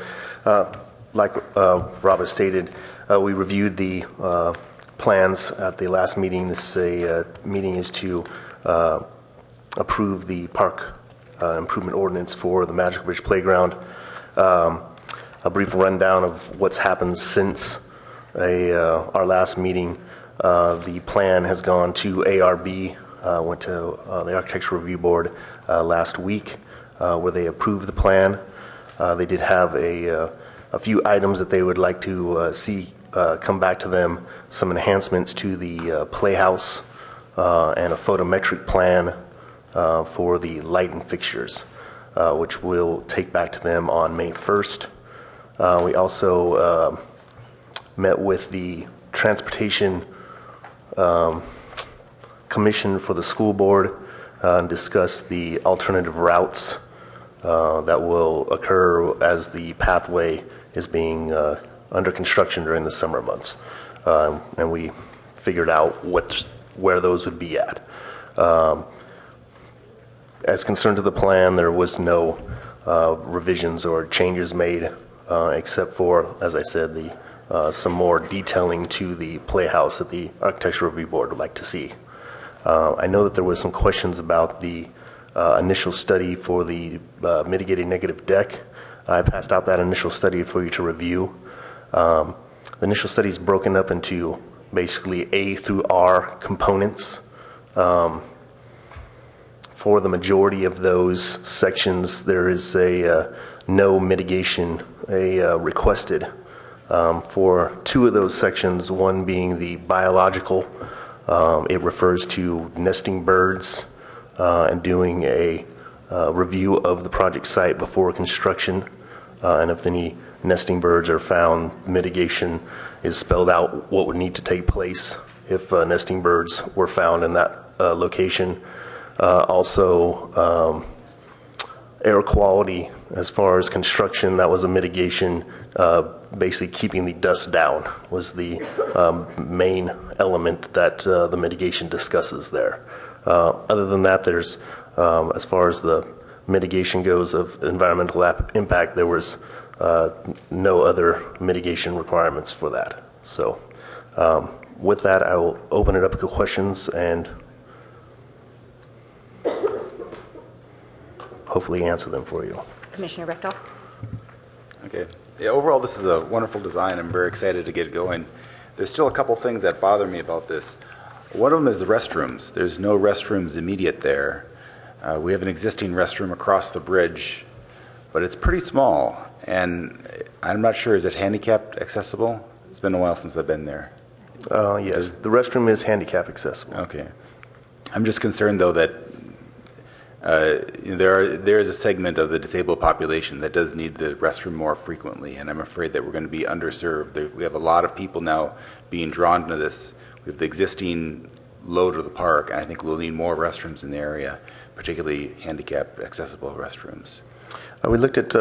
Like Rob has stated, we reviewed the plans at the last meeting. This meeting is to approve the park improvement ordinance for the Magical Bridge Playground. A brief rundown of what's happened since our last meeting. The plan has gone to ARB, went to the Architectural Review Board last week, where they approved the plan. They did have a few items that they would like to see come back to them, some enhancements to the playhouse and a photometric plan for the light and fixtures, which we'll take back to them on May 1st. We also met with the Transportation Commission for the school board and discussed the alternative routes that will occur as the pathway is being under construction during the summer months. And we figured out where those would be at. As concerned to the plan, there was no revisions or changes made except for, as I said, some more detailing to the playhouse that the Architectural Review Board would like to see. I know that there was some questions about the initial study for the mitigating negative deck. I passed out that initial study for you to review. The initial study is broken up into basically A through R components. For the majority of those sections, there is a no mitigation requested. For two of those sections, one being the biological, it refers to nesting birds and doing a review of the project site before construction. And if any nesting birds are found, mitigation is spelled out what would need to take place if nesting birds were found in that location. Also, air quality as far as construction, that was a mitigation. Basically keeping the dust down was the main element that the mitigation discusses there. Other than that, there's, as far as the mitigation goes of environmental impact, there was no other mitigation requirements for that. So with that, I will open it up to questions and hopefully answer them for you. Commissioner Rectal? Okay. Yeah, overall, this is a wonderful design. I'm very excited to get it going. There's still a couple things that bother me about this. One of them is the restrooms. There's no restrooms immediate there. We have an existing restroom across the bridge, but it's pretty small. And I'm not sure, is it handicapped accessible? It's been a while since I've been there. Yes, the restroom is handicap accessible. Okay. I'm just concerned, though, that there is a segment of the disabled population that does need the restroom more frequently, and I'm afraid that we're going to be underserved. We have a lot of people now being drawn to this. We have the existing load of the park, and I think we'll need more restrooms in the area, particularly handicapped accessible restrooms. We looked at,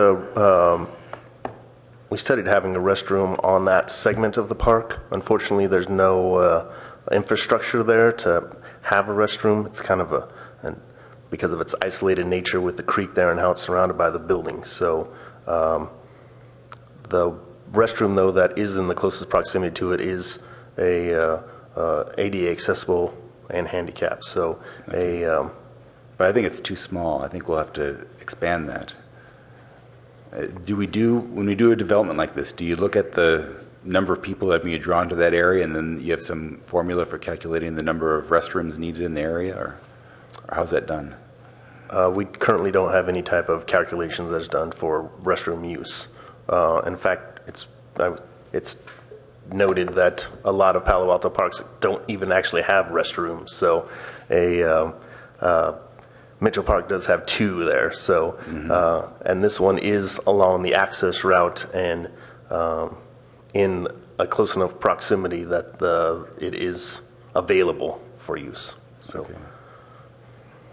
we studied having a restroom on that segment of the park. Unfortunately, there's no infrastructure there to have a restroom. It's kind of because of its isolated nature with the creek there and how it's surrounded by the buildings. So the restroom, though, that is in the closest proximity to it is a ADA accessible and handicapped. So okay. But I think it's too small. I think we'll have to expand that. When we do a development like this, do you look at the number of people that are being drawn to that area, and then you have some formula for calculating the number of restrooms needed in the area, or how's that done? We currently don't have any type of calculations that's done for restroom use. In fact, it's noted that a lot of Palo Alto parks don't even actually have restrooms. So Mitchell Park does have two there. So and this one is along the access route and in a close enough proximity that it is available for use. So.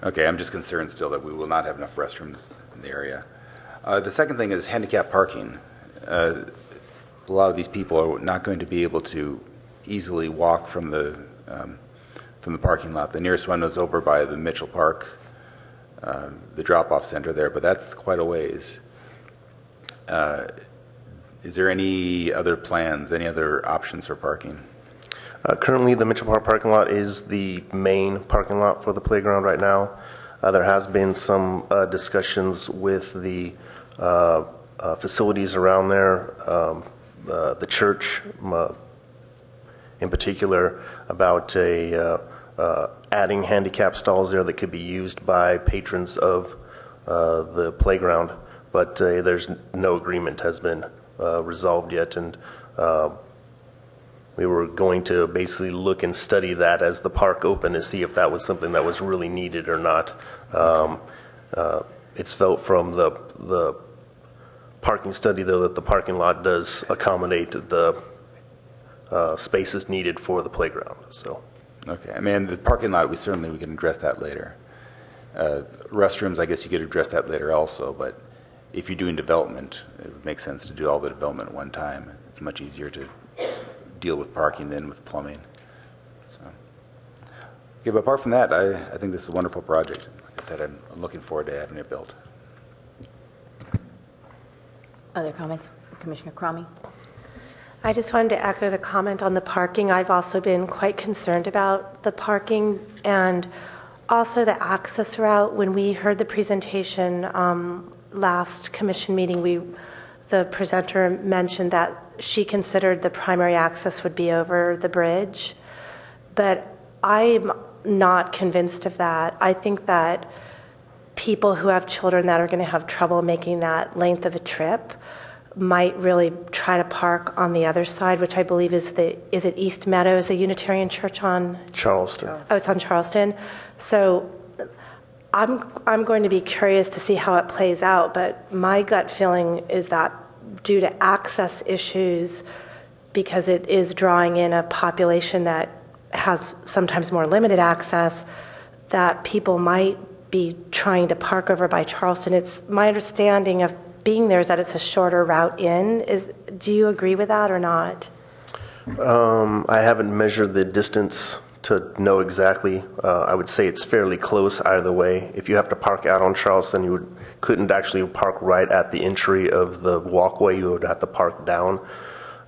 Okay, I'm just concerned still that we will not have enough restrooms in the area. The second thing is handicap parking. A lot of these people are not going to be able to easily walk from the parking lot. The nearest one is over by the Mitchell Park, the drop-off center there, but that's quite a ways. Is there any other plans, any other options for parking? Currently, the Mitchell Park parking lot is the main parking lot for the playground right now. There has been some discussions with the facilities around there, the church in particular, about adding handicap stalls there that could be used by patrons of the playground, but there's no agreement has been resolved yet, and we were going to basically look and study that as the park opened to see if that was something that was really needed or not. It's felt from the parking study, though, that the parking lot does accommodate the spaces needed for the playground. So, okay. I mean, the parking lot, we can address that later. Restrooms, I guess you could address that later also, but if you're doing development, it would make sense to do all the development at one time. It's much easier to deal with parking than with plumbing. So, okay, but apart from that, I think this is a wonderful project. Like I said, I'm looking forward to having it built. Other comments? Commissioner Cromie? I just wanted to echo the comment on the parking. I've also been quite concerned about the parking and also the access route. When we heard the presentation last commission meeting, the presenter mentioned that she considered the primary access would be over the bridge, but I'm not convinced of that. I think that people who have children that are going to have trouble making that length of a trip might really try to park on the other side, which I believe is it East Meadows, a Unitarian church on Charleston. Oh, it's on Charleston. So I'm going to be curious to see how it plays out, but my gut feeling is that due to access issues, because it is drawing in a population that has sometimes more limited access, that people might be trying to park over by Charleston. It's my understanding of being there is that it's a shorter route in. Do you agree with that or not? I haven't measured the distance to know exactly. I would say it's fairly close either way. If you have to park out on Charleston, you couldn't actually park right at the entry of the walkway. You would have to park down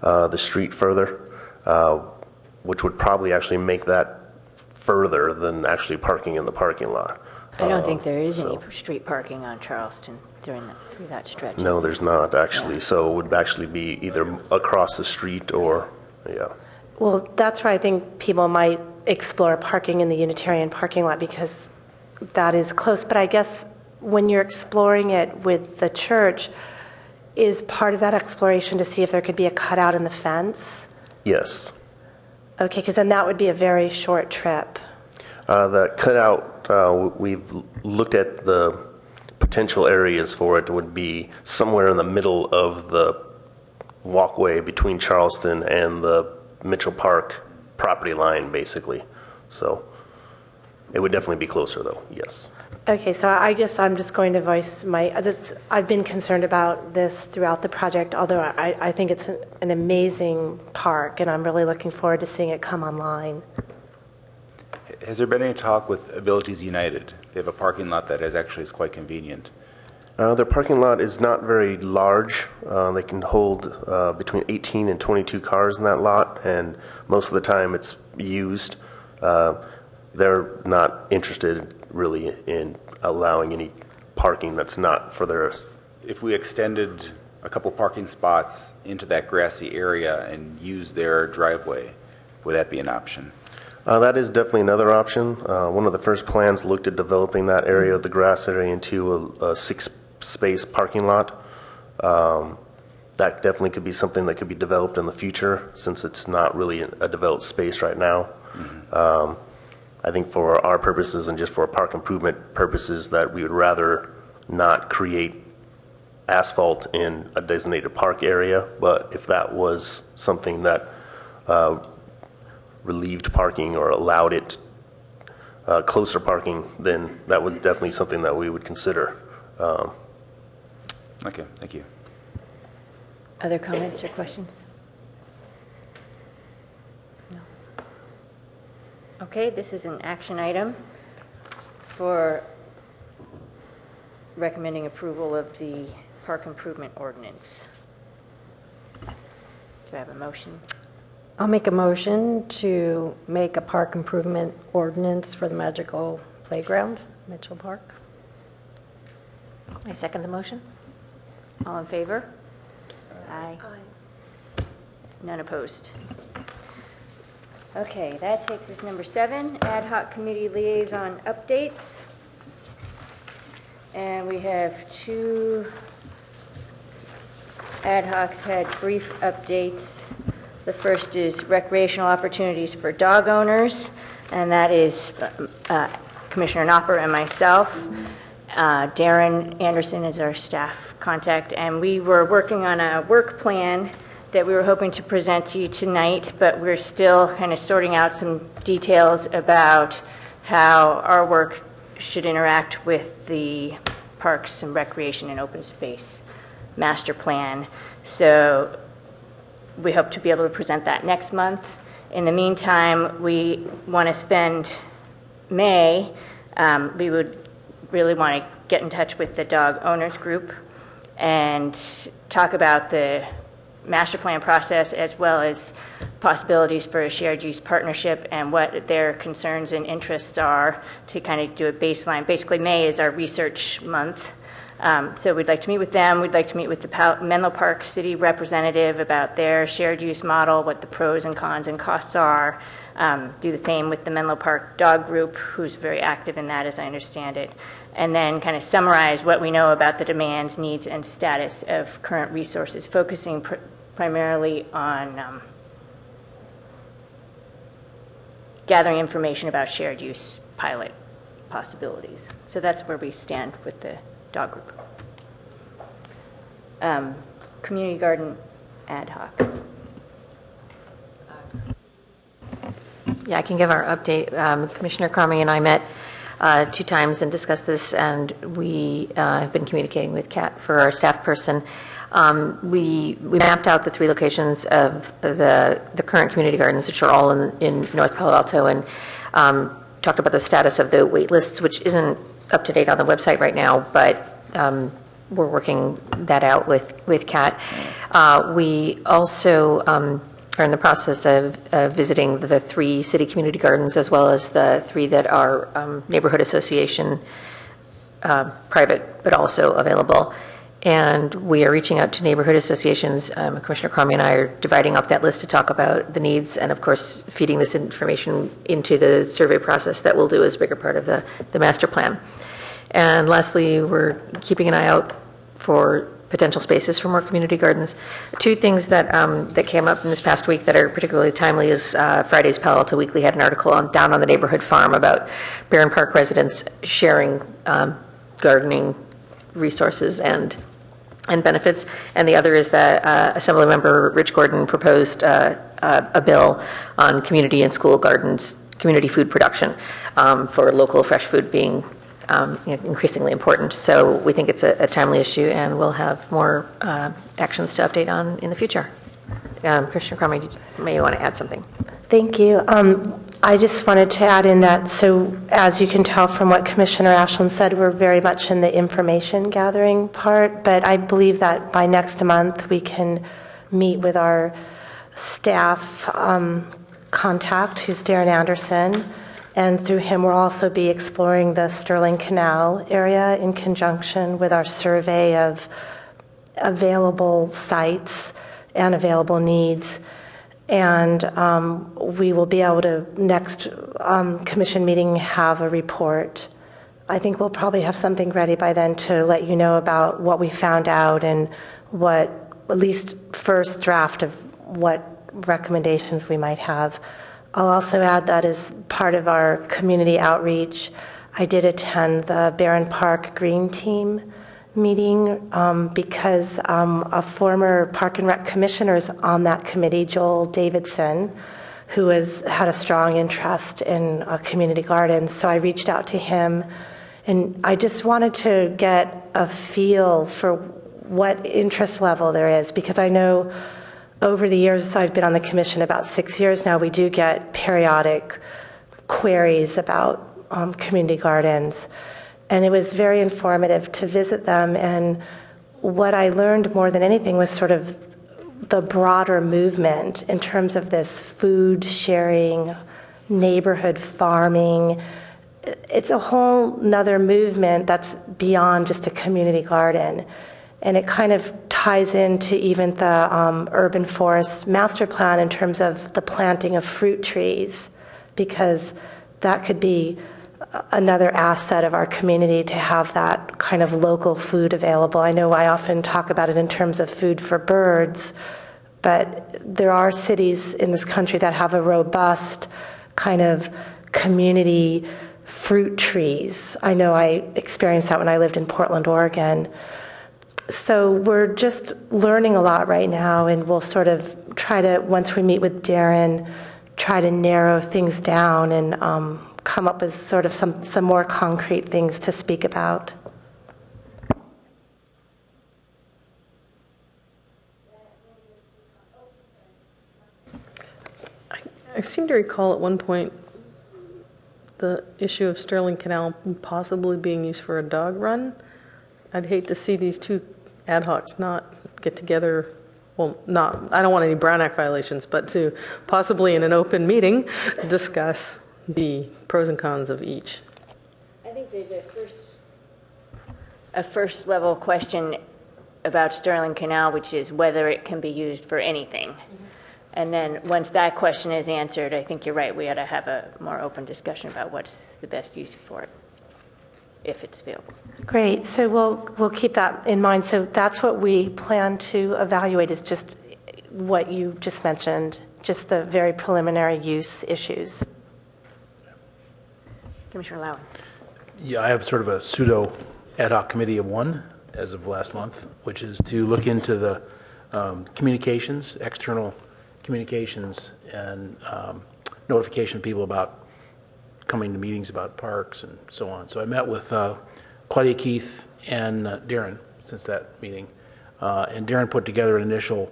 the street further, which would probably actually make that further than actually parking in the parking lot. I don't think there is any street parking on Charleston through that stretch. No, there's not actually. So it would actually be either across the street or, yeah. Well, that's where I think people might explore parking in the Unitarian parking lot because that is close. But I guess when you're exploring it with the church, is part of that exploration to see if there could be a cutout in the fence? Yes. Okay, because then that would be a very short trip. The cutout, we've looked at the potential areas for it would be somewhere in the middle of the walkway between Charleston and the Mitchell Park property line, basically. So it would definitely be closer, though, yes. Okay, so I'm just going to voice I've been concerned about this throughout the project, although I think it's an amazing park, and I'm really looking forward to seeing it come online. Has there been any talk with Abilities United? They have a parking lot that is quite convenient. Their parking lot is not very large. They can hold between 18 and 22 cars in that lot, and most of the time it's used. They're not interested really in allowing any parking that's not for theirs. If we extended a couple parking spots into that grassy area and used their driveway, would that be an option? That is definitely another option. One of the first plans looked at developing that area of the grass area into a 6-space parking lot. That definitely could be something that could be developed in the future since it's not really a developed space right now. Mm-hmm. I think for our purposes and just for park improvement purposes that we would rather not create asphalt in a designated park area, but if that was something that relieved parking or allowed it closer parking, then that would definitely something that we would consider. Okay, thank you. Other comments or questions? No. Okay, this is an action item for recommending approval of the park improvement ordinance. Do I have a motion? I'll make a motion to make a park improvement ordinance for the Magical Playground, Mitchell Park. I second the motion. All in favor? Aye. None opposed. Okay, that takes us number 7, ad hoc committee liaison updates. And we have 2 ad hocs had brief updates. The first is recreational opportunities for dog owners, and that is Commissioner Knopper and myself. Darren Anderson is our staff contact, and we were working on a work plan that we were hoping to present to you tonight, but we're still kind of sorting out some details about how our work should interact with the Parks and Recreation and Open Space Master Plan. So we hope to be able to present that next month. In the meantime, we want to spend May, we would really want to get in touch with the dog owners group and talk about the master plan process as well as possibilities for a shared use partnership and what their concerns and interests are to kind of do a baseline. Basically, May is our research month. So we'd like to meet with them. We'd like to meet with the Menlo Park City representative about their shared use model, what the pros and cons and costs are. Do the same with the Menlo Park Dog Group, who's very active in that, as I understand it. And then kind of summarize what we know about the demands, needs, and status of current resources, focusing primarily on gathering information about shared use pilot possibilities. So that's where we stand with the dog group. Community garden ad hoc. Yeah, I can give our update. Commissioner Cromie and I met 2 times and discussed this, and we have been communicating with Kat for our staff person. We mapped out the 3 locations of the current community gardens, which are all in North Palo Alto, and talked about the status of the wait lists, which isn't up to date on the website right now, but we're working that out with Kat. We also are in the process of visiting the 3 city community gardens, as well as the 3 that are neighborhood association private, but also available. And we are reaching out to neighborhood associations. Commissioner Cromie and I are dividing up that list to talk about the needs, and of course feeding this information into the survey process that we'll do as a bigger part of the master plan. And lastly, we're keeping an eye out for potential spaces for more community gardens. 2 things that that came up in this past week that are particularly timely is Friday's Palo Alto Weekly had an article down on the neighborhood farm about Barron Park residents sharing gardening resources and benefits. And the other is that Assemblymember Rich Gordon proposed a bill on community and school gardens, community food production for local fresh food being increasingly important. So we think it's a timely issue, and we'll have more actions to update on in the future. Commissioner Cromie, may you want to add something? Thank you. I just wanted to add in that, so as you can tell from what Commissioner Ashland said, we're very much in the information gathering part, but I believe that by next month we can meet with our staff contact, who's Darren Anderson, and through him we'll also be exploring the Sterling Canal area in conjunction with our survey of available sites and available needs. And we will be able to, next commission meeting, have a report. I think we'll probably have something ready by then to let you know about what we found out and what, at least first draft of what recommendations we might have. I'll also add that as part of our community outreach, I did attend the Barron Park Green Team meeting because a former Park and Rec commissioner is on that committee, Joel Davidson, who has had a strong interest in community gardens. So I reached out to him, and I just wanted to get a feel for what interest level there is, because I know over the years, I've been on the commission about 6 years now, we do get periodic queries about community gardens. And it was very informative to visit them. And what I learned more than anything was sort of the broader movement in terms of this food sharing, neighborhood farming. It's a whole nother movement that's beyond just a community garden. And it kind of ties into even the urban forest master plan in terms of the planting of fruit trees, because that could be another asset of our community to have that kind of local food available. I know I often talk about it in terms of food for birds, but there are cities in this country that have a robust kind of community fruit trees. I know I experienced that when I lived in Portland, Oregon. So we're just learning a lot right now, and we'll sort of try to, once we meet with Darren, try to narrow things down and come up with sort of some more concrete things to speak about. I seem to recall at one point the issue of Sterling Canal possibly being used for a dog run. I'd hate to see these two ad hocs not get together. Well, I don't want any Brown Act violations, but to possibly in an open meeting discuss the pros and cons of each. I think there's a first level question about Sterling Canal, which is whether it can be used for anything. And then once that question is answered, I think you're right, we ought to have a more open discussion about what's the best use for it, if it's available. Great, so we'll keep that in mind. So that's what we plan to evaluate, is just what you just mentioned, just the very preliminary use issues. Commissioner Lowen. Yeah, I have sort of a pseudo ad hoc committee of one as of last month, which is to look into the communications, external communications, and notification of people about coming to meetings about parks and so on. So I met with Claudia Keith and Darren since that meeting, and Darren put together an initial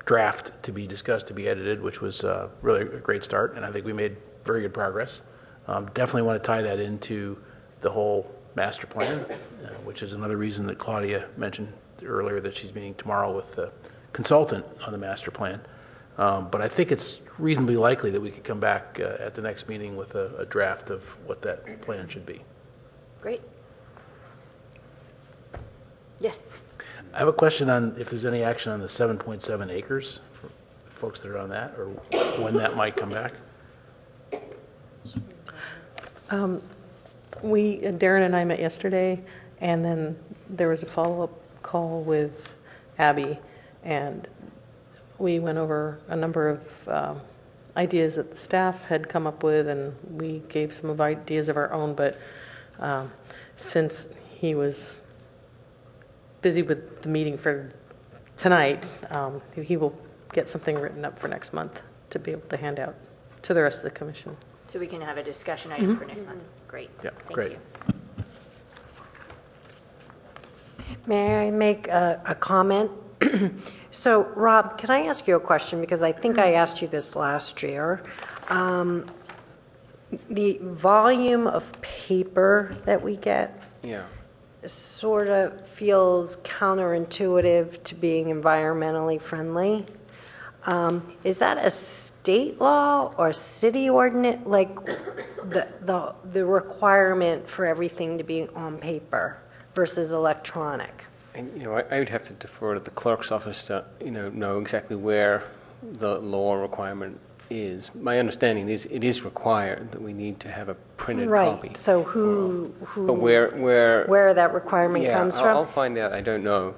draft to be discussed, to be edited, which was really a great start, and I think we made very good progress. Definitely want to tie that into the whole master plan, which is another reason that Claudia mentioned earlier that she's meeting tomorrow with the consultant on the master plan. But I think it's reasonably likely that we could come back at the next meeting with a draft of what that plan should be. Great. Yes. I have a question on if there's any action on the 7.7 acres for folks that are on that, or when that might come back. Darren and I met yesterday, and then there was a follow-up call with Abby, and we went over a number of ideas that the staff had come up with, and we gave some of ideas of our own, but since he was busy with the meeting for tonight, he will get something written up for next month to be able to hand out to the rest of the commission. So we can have a discussion item for next month. Great. Yeah, Thank great. you. May I make a comment? So, Rob, can I ask you a question? Because I think I asked you this last year. The volume of paper that we get sort of feels counterintuitive to being environmentally friendly. Is that a state law or city ordinance? Like the requirement for everything to be on paper versus electronic? And, I would have to defer to the clerk's office to, know exactly where the law requirement is. My understanding is it is required that we need to have a printed copy. Right. So who but where that requirement comes from? I'll find out. I don't know.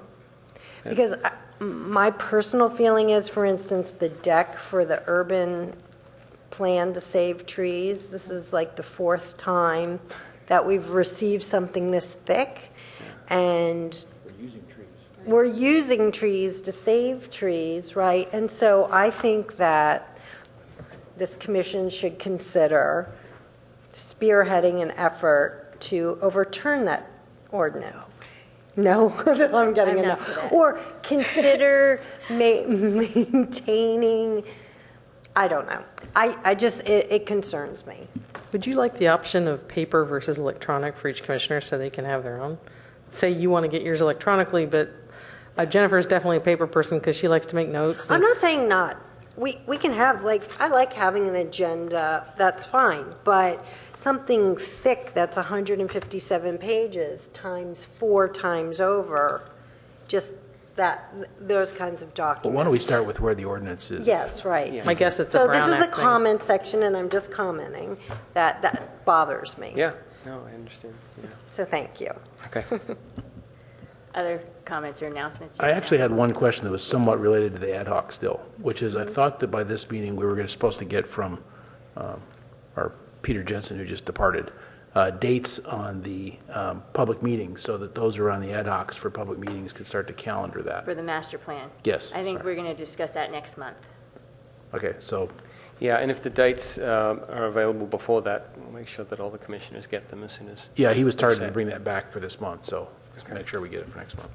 Because my personal feeling is, for instance, the deck for the urban plan to save trees, this is like the 4th time that we've received something this thick, and we're using trees to save trees, right? And so I think that this commission should consider spearheading an effort to overturn that ordinance. No, I'm getting I'm a not no. for that. Or consider maintaining, I don't know. I just, it concerns me. Would you like the option of paper versus electronic for each commissioner so they can have their own? Say you want to get yours electronically, but Jennifer's definitely a paper person because she likes to make notes. I'm not saying not. We can have, I like having an agenda, that's fine, but something thick that's 157 pages times 4 times over, just those kinds of documents. Well, why don't we start with where the ordinance is? Yes, right. My guess it's a So Brown this is Act the thing. comment section, and I'm just commenting that bothers me. Yeah, no, I understand. Yeah. So thank you. Okay. Other comments or announcements? I actually had one question that was somewhat related to the ad hoc still, which is I thought that by this meeting we were supposed to get from our Peter Jensen, who just departed, dates on the public meetings so that those who are on the ad hocs for public meetings could start to calendar that. For the master plan? Yes, I think sorry. we're going to discuss that next month. Okay, so Yeah, and if the dates are available before that, we'll make sure that all the commissioners get them as soon as. yeah, he was targeting to bring that back for this month, so just make sure we get it for next month.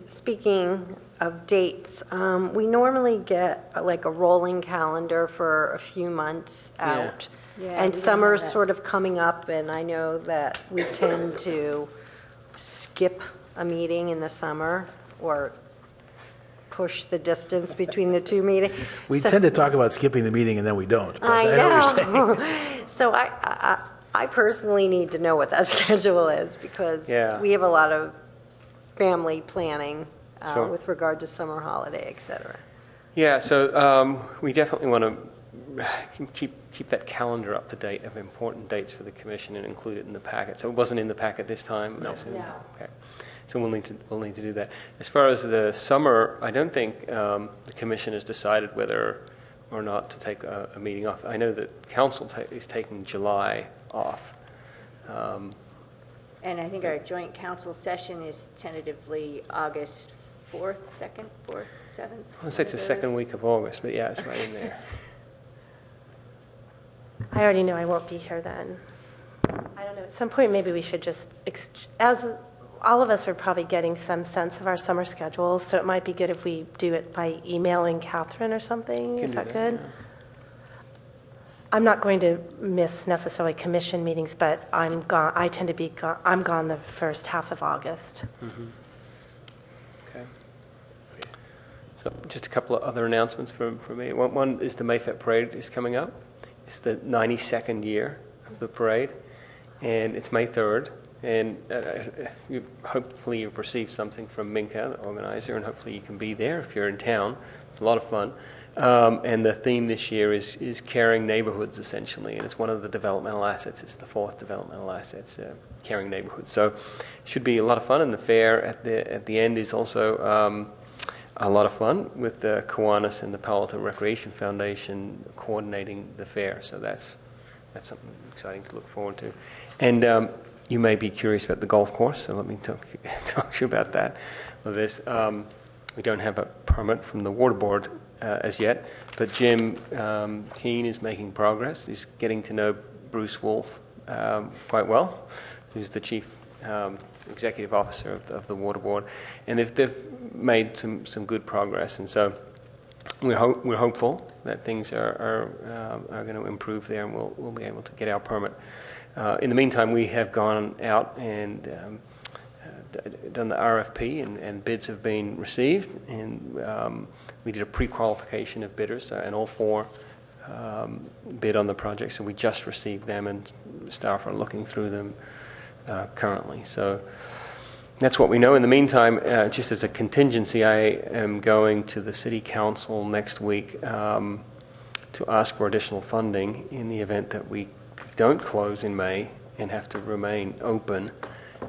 Speaking of dates, we normally get like a rolling calendar for a few months out. Yeah, And we don't summer's have that. sort of coming up, and I know that we tend to skip a meeting in the summer or push the distance between the two meetings. We So- tend to talk about skipping the meeting and then we don't. but I know what you're saying. know. So I personally need to know what that schedule is because Yeah. we have a lot of family planning Sure. with regard to summer holiday, et cetera. Yeah, so we definitely want to keep that calendar up to date of important dates for the commission and include it in the packet. So it wasn't in the packet this time? No. Okay. So we'll need to do that. As far as the summer, I don't think the commission has decided whether or not to take a meeting off. I know that council is taking July off. And I think our joint council session is tentatively August 4th, 2nd, 4th, 7th. I want to say it's the second week of August, but yeah, it's right in there. I already know I won't be here then. I don't know, at some point, maybe we should just, as all of us are probably getting some sense of our summer schedules, so it might be good if we do it by emailing Catherine or something. Can Is do that that, good? yeah. I'm not going to miss necessarily commission meetings, but I'm gone, I tend to be gone, I'm gone the first half of August. Okay. So just a couple of other announcements from me. One is the Mayfair Parade is coming up. It's the 92nd year of the parade, and it's May 3rd. And hopefully you've received something from Minka, the organizer, and hopefully you can be there if you're in town. It's a lot of fun. And the theme this year is caring neighborhoods, essentially, and it's one of the developmental assets. It's the 4th developmental assets, caring neighborhoods. So it should be a lot of fun, and the fair at the end is also a lot of fun with the Kiwanis and the Palo Recreation Foundation coordinating the fair. So that's something exciting to look forward to. And you may be curious about the golf course, so let me talk to you about that. We don't have a permit from the water board as yet, but Jim Keane is making progress. He's getting to know Bruce Wolf quite well, who's the chief executive officer of the water board, and they've made some good progress, and so we're hopeful that things are going to improve there, and we'll be able to get our permit. In the meantime, we have gone out and done the RFP, and bids have been received, and we did a pre-qualification of bidders, and all 4 bid on the project, so we just received them, and staff are looking through them currently. So that's what we know. In the meantime, just as a contingency, I am going to the City Council next week to ask for additional funding in the event that we don't close in May and have to remain open.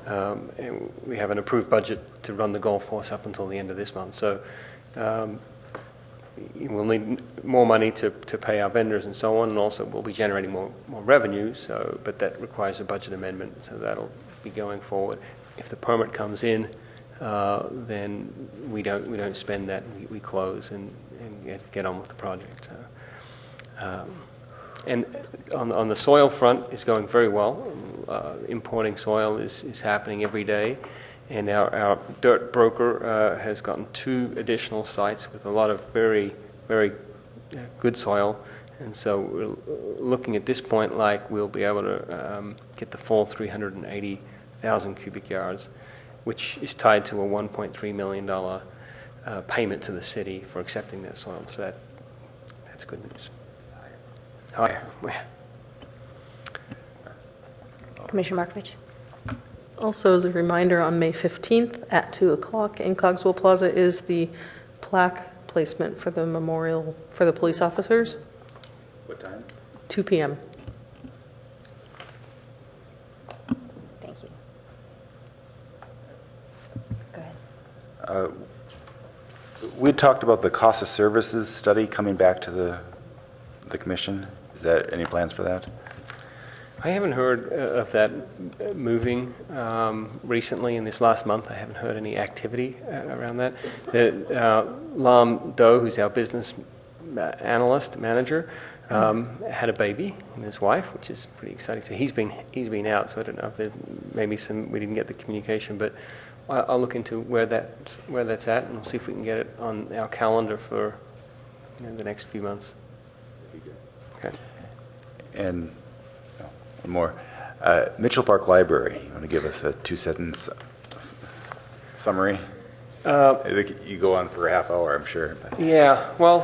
And we have an approved budget to run the golf course up until the end of this month. So we'll need more money to pay our vendors and so on, and also we'll be generating more revenue. So, but that requires a budget amendment, so that'll be going forward. If the permit comes in, then we don't spend that. We close and get on with the project. And on the soil front, it's going very well. Importing soil is happening every day, And our dirt broker has gotten 2 additional sites with a lot of very, very good soil. And so we're looking at this point like we'll be able to get the full 380,000 cubic yards, which is tied to a $1.3 million payment to the city for accepting that soil. So that's good news. Higher. Commissioner Markovich? Also, as a reminder, on May 15th at 2 o'clock in Cogswell Plaza is the plaque placement for the memorial for the police officers. What time? 2 p.m. Thank you. Go ahead. We talked about the cost of services study coming back to the commission. Is there any plans for that? I haven't heard of that moving recently in this last month. I haven't heard any activity around that. Lam Do, who's our business analyst manager, had a baby and his wife, which is pretty exciting. So he's been out. So I don't know if there maybe we didn't get the communication, but I'll look into where that's at, and we'll see if we can get it on our calendar for the next few months. Okay. And one more. Mitchell Park Library, you want to give us a 2-sentence summary? I think you go on for a half hour, I'm sure. But. Yeah, well,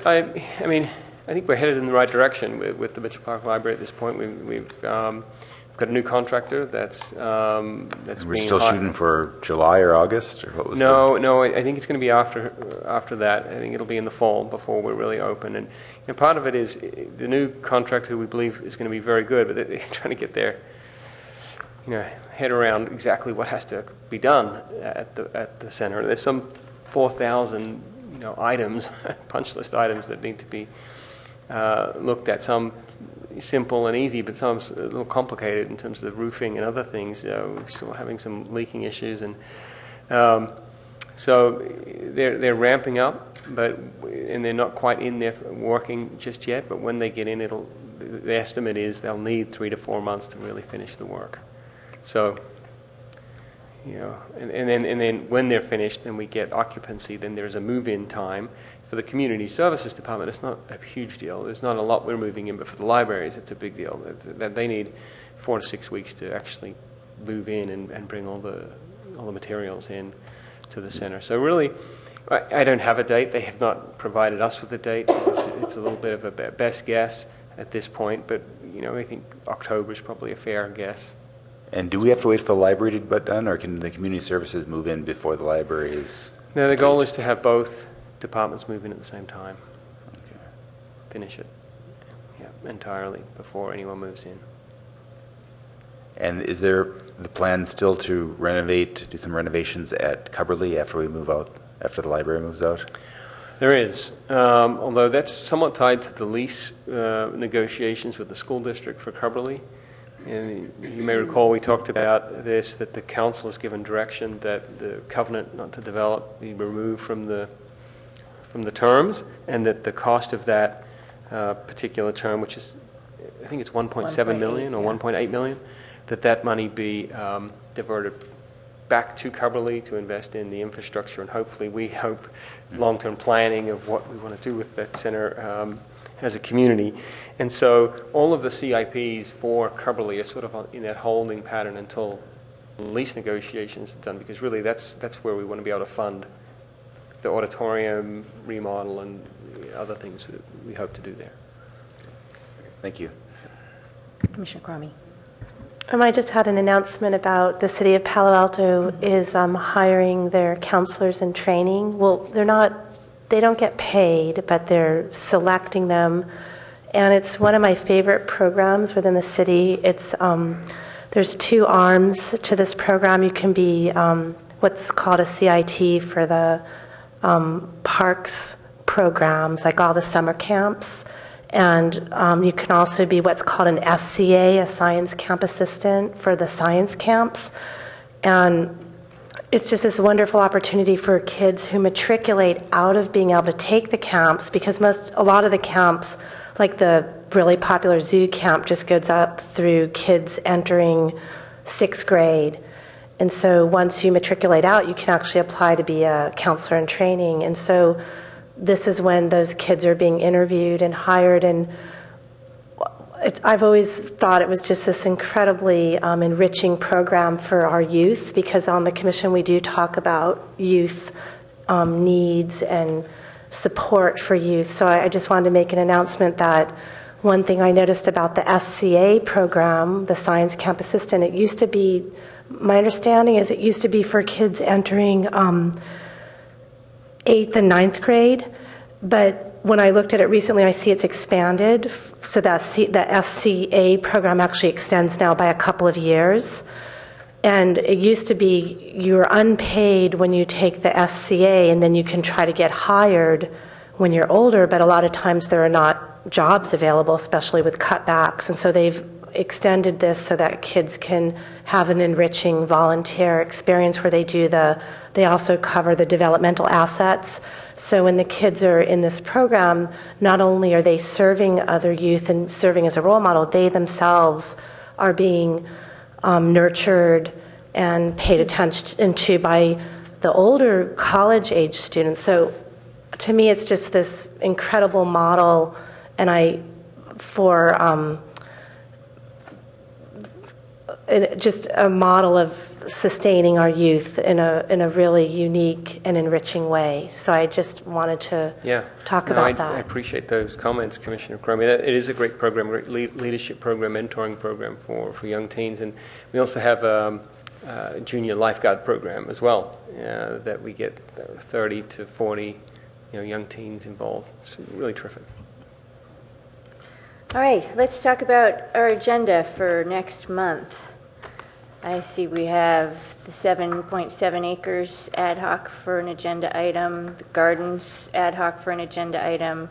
I think we're headed in the right direction with the Mitchell Park Library at this point. We've got a new contractor that's we're still shooting for July or August, or what was? No. I think it's going to be after that. I think it'll be in the fall before we're really open. And part of it is the new contractor, who we believe is going to be very good, but they're trying to get their head around exactly what has to be done at the center. There's some 4,000 items, punch list items that need to be looked at. Some simple and easy, but some a little complicated in terms of the roofing and other things. We're still having some leaking issues, and so they're ramping up, and they're not quite in there working just yet. But when they get in, the estimate is they'll need 3 to 4 months to really finish the work. So, and then when they're finished, then we get occupancy. Then there's a move-in time. For the community services department, it's not a huge deal. There's not a lot we're moving in, but for the libraries, it's a big deal. They need 4 to 6 weeks to actually move in and bring all the materials in to the center. So really, I don't have a date. They have not provided us with a date. It's a little bit of a best guess at this point, but I think October is probably a fair guess. And do we have to wait for the library to get done, or can the community services move in before the library is? No, the goal is to have both departments move in at the same time. Okay. Finish it, entirely before anyone moves in. And is there the plan still to do some renovations at Cubberley after the library moves out? There is, although that's somewhat tied to the lease negotiations with the school district for Cubberley. And you may recall we talked about this, that the council has given direction that the covenant not to develop be removed from the terms, and that the cost of that particular term, which is, I think it's 1.7 million or 1.8 million, that money be diverted back to Cubberley to invest in the infrastructure, and hopefully we hope long-term planning of what we want to do with that center as a community. And so all of the CIPs for Cubberley are sort of in that holding pattern until lease negotiations are done, because really that's where we want to be able to fund the auditorium remodel and other things that we hope to do there. Thank you. Commissioner Cromie. I just had an announcement about the city of Palo Alto is hiring their counselors in training. Well, they don't get paid, but they're selecting them. And it's one of my favorite programs within the city. There's 2 arms to this program. You can be what's called a CIT for the parks programs, like all the summer camps. And you can also be what's called an SCA, a science camp assistant, for the science camps. And it's just this wonderful opportunity for kids who matriculate out of being able to take the camps, because a lot of the camps, like the really popular zoo camp, just goes up through kids entering 6th grade. And so once you matriculate out, you can actually apply to be a counselor in training. And so this is when those kids are being interviewed and hired. And I've always thought it was just this incredibly enriching program for our youth, because on the commission we do talk about youth needs and support for youth. So I just wanted to make an announcement that one thing I noticed about the SCA program, the Science Camp Assistant, it used to be, my understanding is it used to be for kids entering 8th and 9th grade, but when I looked at it recently, I see it's expanded, so that the SCA program actually extends now by a couple of years. And it used to be you're unpaid when you take the SCA, and then you can try to get hired when you're older, but a lot of times there are not jobs available, especially with cutbacks. And so they've extended this so that kids can have an enriching volunteer experience where they also cover the developmental assets. So when the kids are in this program, not only are they serving other youth and serving as a role model, they themselves are being nurtured and paid attention to by the older college-age students. So to me, it's just this incredible model, and just a model of sustaining our youth in a really unique and enriching way. So I just wanted to talk about that. I appreciate those comments, Commissioner Cromie. It is a great program, great leadership program, mentoring program for young teens. And we also have a junior lifeguard program as well, that we get 30 to 40 young teens involved. It's really terrific. All right, let's talk about our agenda for next month. I see we have the 7.7 acres ad hoc for an agenda item, the gardens ad hoc for an agenda item,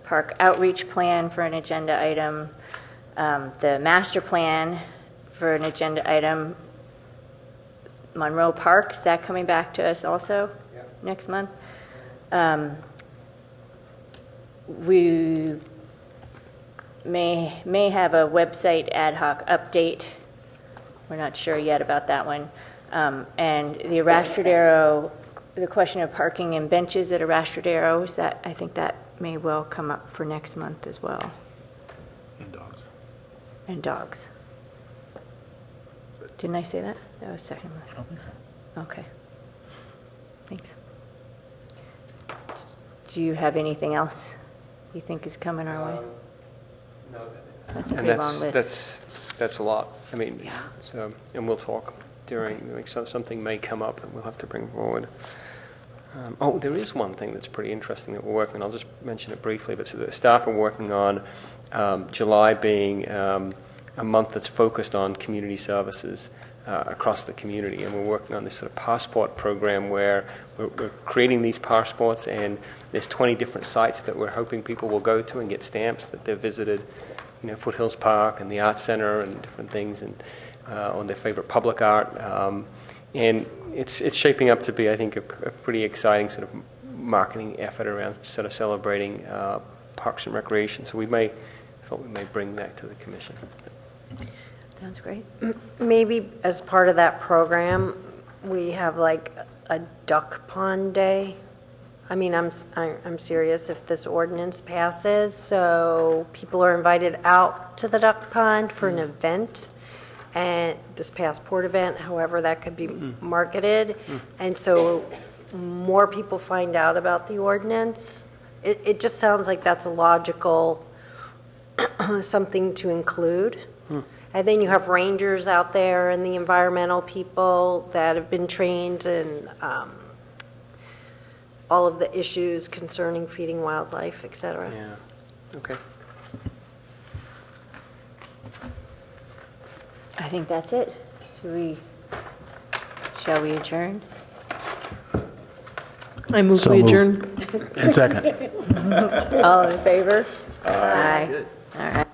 park outreach plan for an agenda item, the master plan for an agenda item. Monroe Park, is that coming back to us also next month? We may have a website ad hoc update. We're not sure yet about that one. And the Arastradero, the question of parking and benches at Arastradero, I think that may well come up for next month as well. And dogs. And dogs. Didn't I say that? That was second list. I don't think so. Okay. Thanks. Do you have anything else you think is coming our way? No. That's a pretty long list. That's a lot. I mean, so, and we'll talk during, something may come up that we'll have to bring forward. There is one thing that's pretty interesting that we're working on. I'll just mention it briefly, but so the staff are working on July being a month that's focused on community services across the community, and we're working on this sort of passport program where we're creating these passports, and there's 20 different sites that we're hoping people will go to and get stamps that they've visited, Foothills Park and the Art Center and different things, and on their favorite public art, and it's shaping up to be, I think, a pretty exciting sort of marketing effort around sort of celebrating parks and recreation. So we thought we may bring that to the commission. Sounds great. Maybe as part of that program, we have like a duck pond day. I mean, I'm serious if this ordinance passes, so people are invited out to the duck pond for an event, and this passport event, however that could be marketed, and so more people find out about the ordinance. It just sounds like that's a logical something to include. And then you have rangers out there and the environmental people that have been trained in all of the issues concerning feeding wildlife, et cetera. Yeah, okay. I think that's it. Shall we adjourn? I move we adjourn. And second. All in favor? Aye. All right.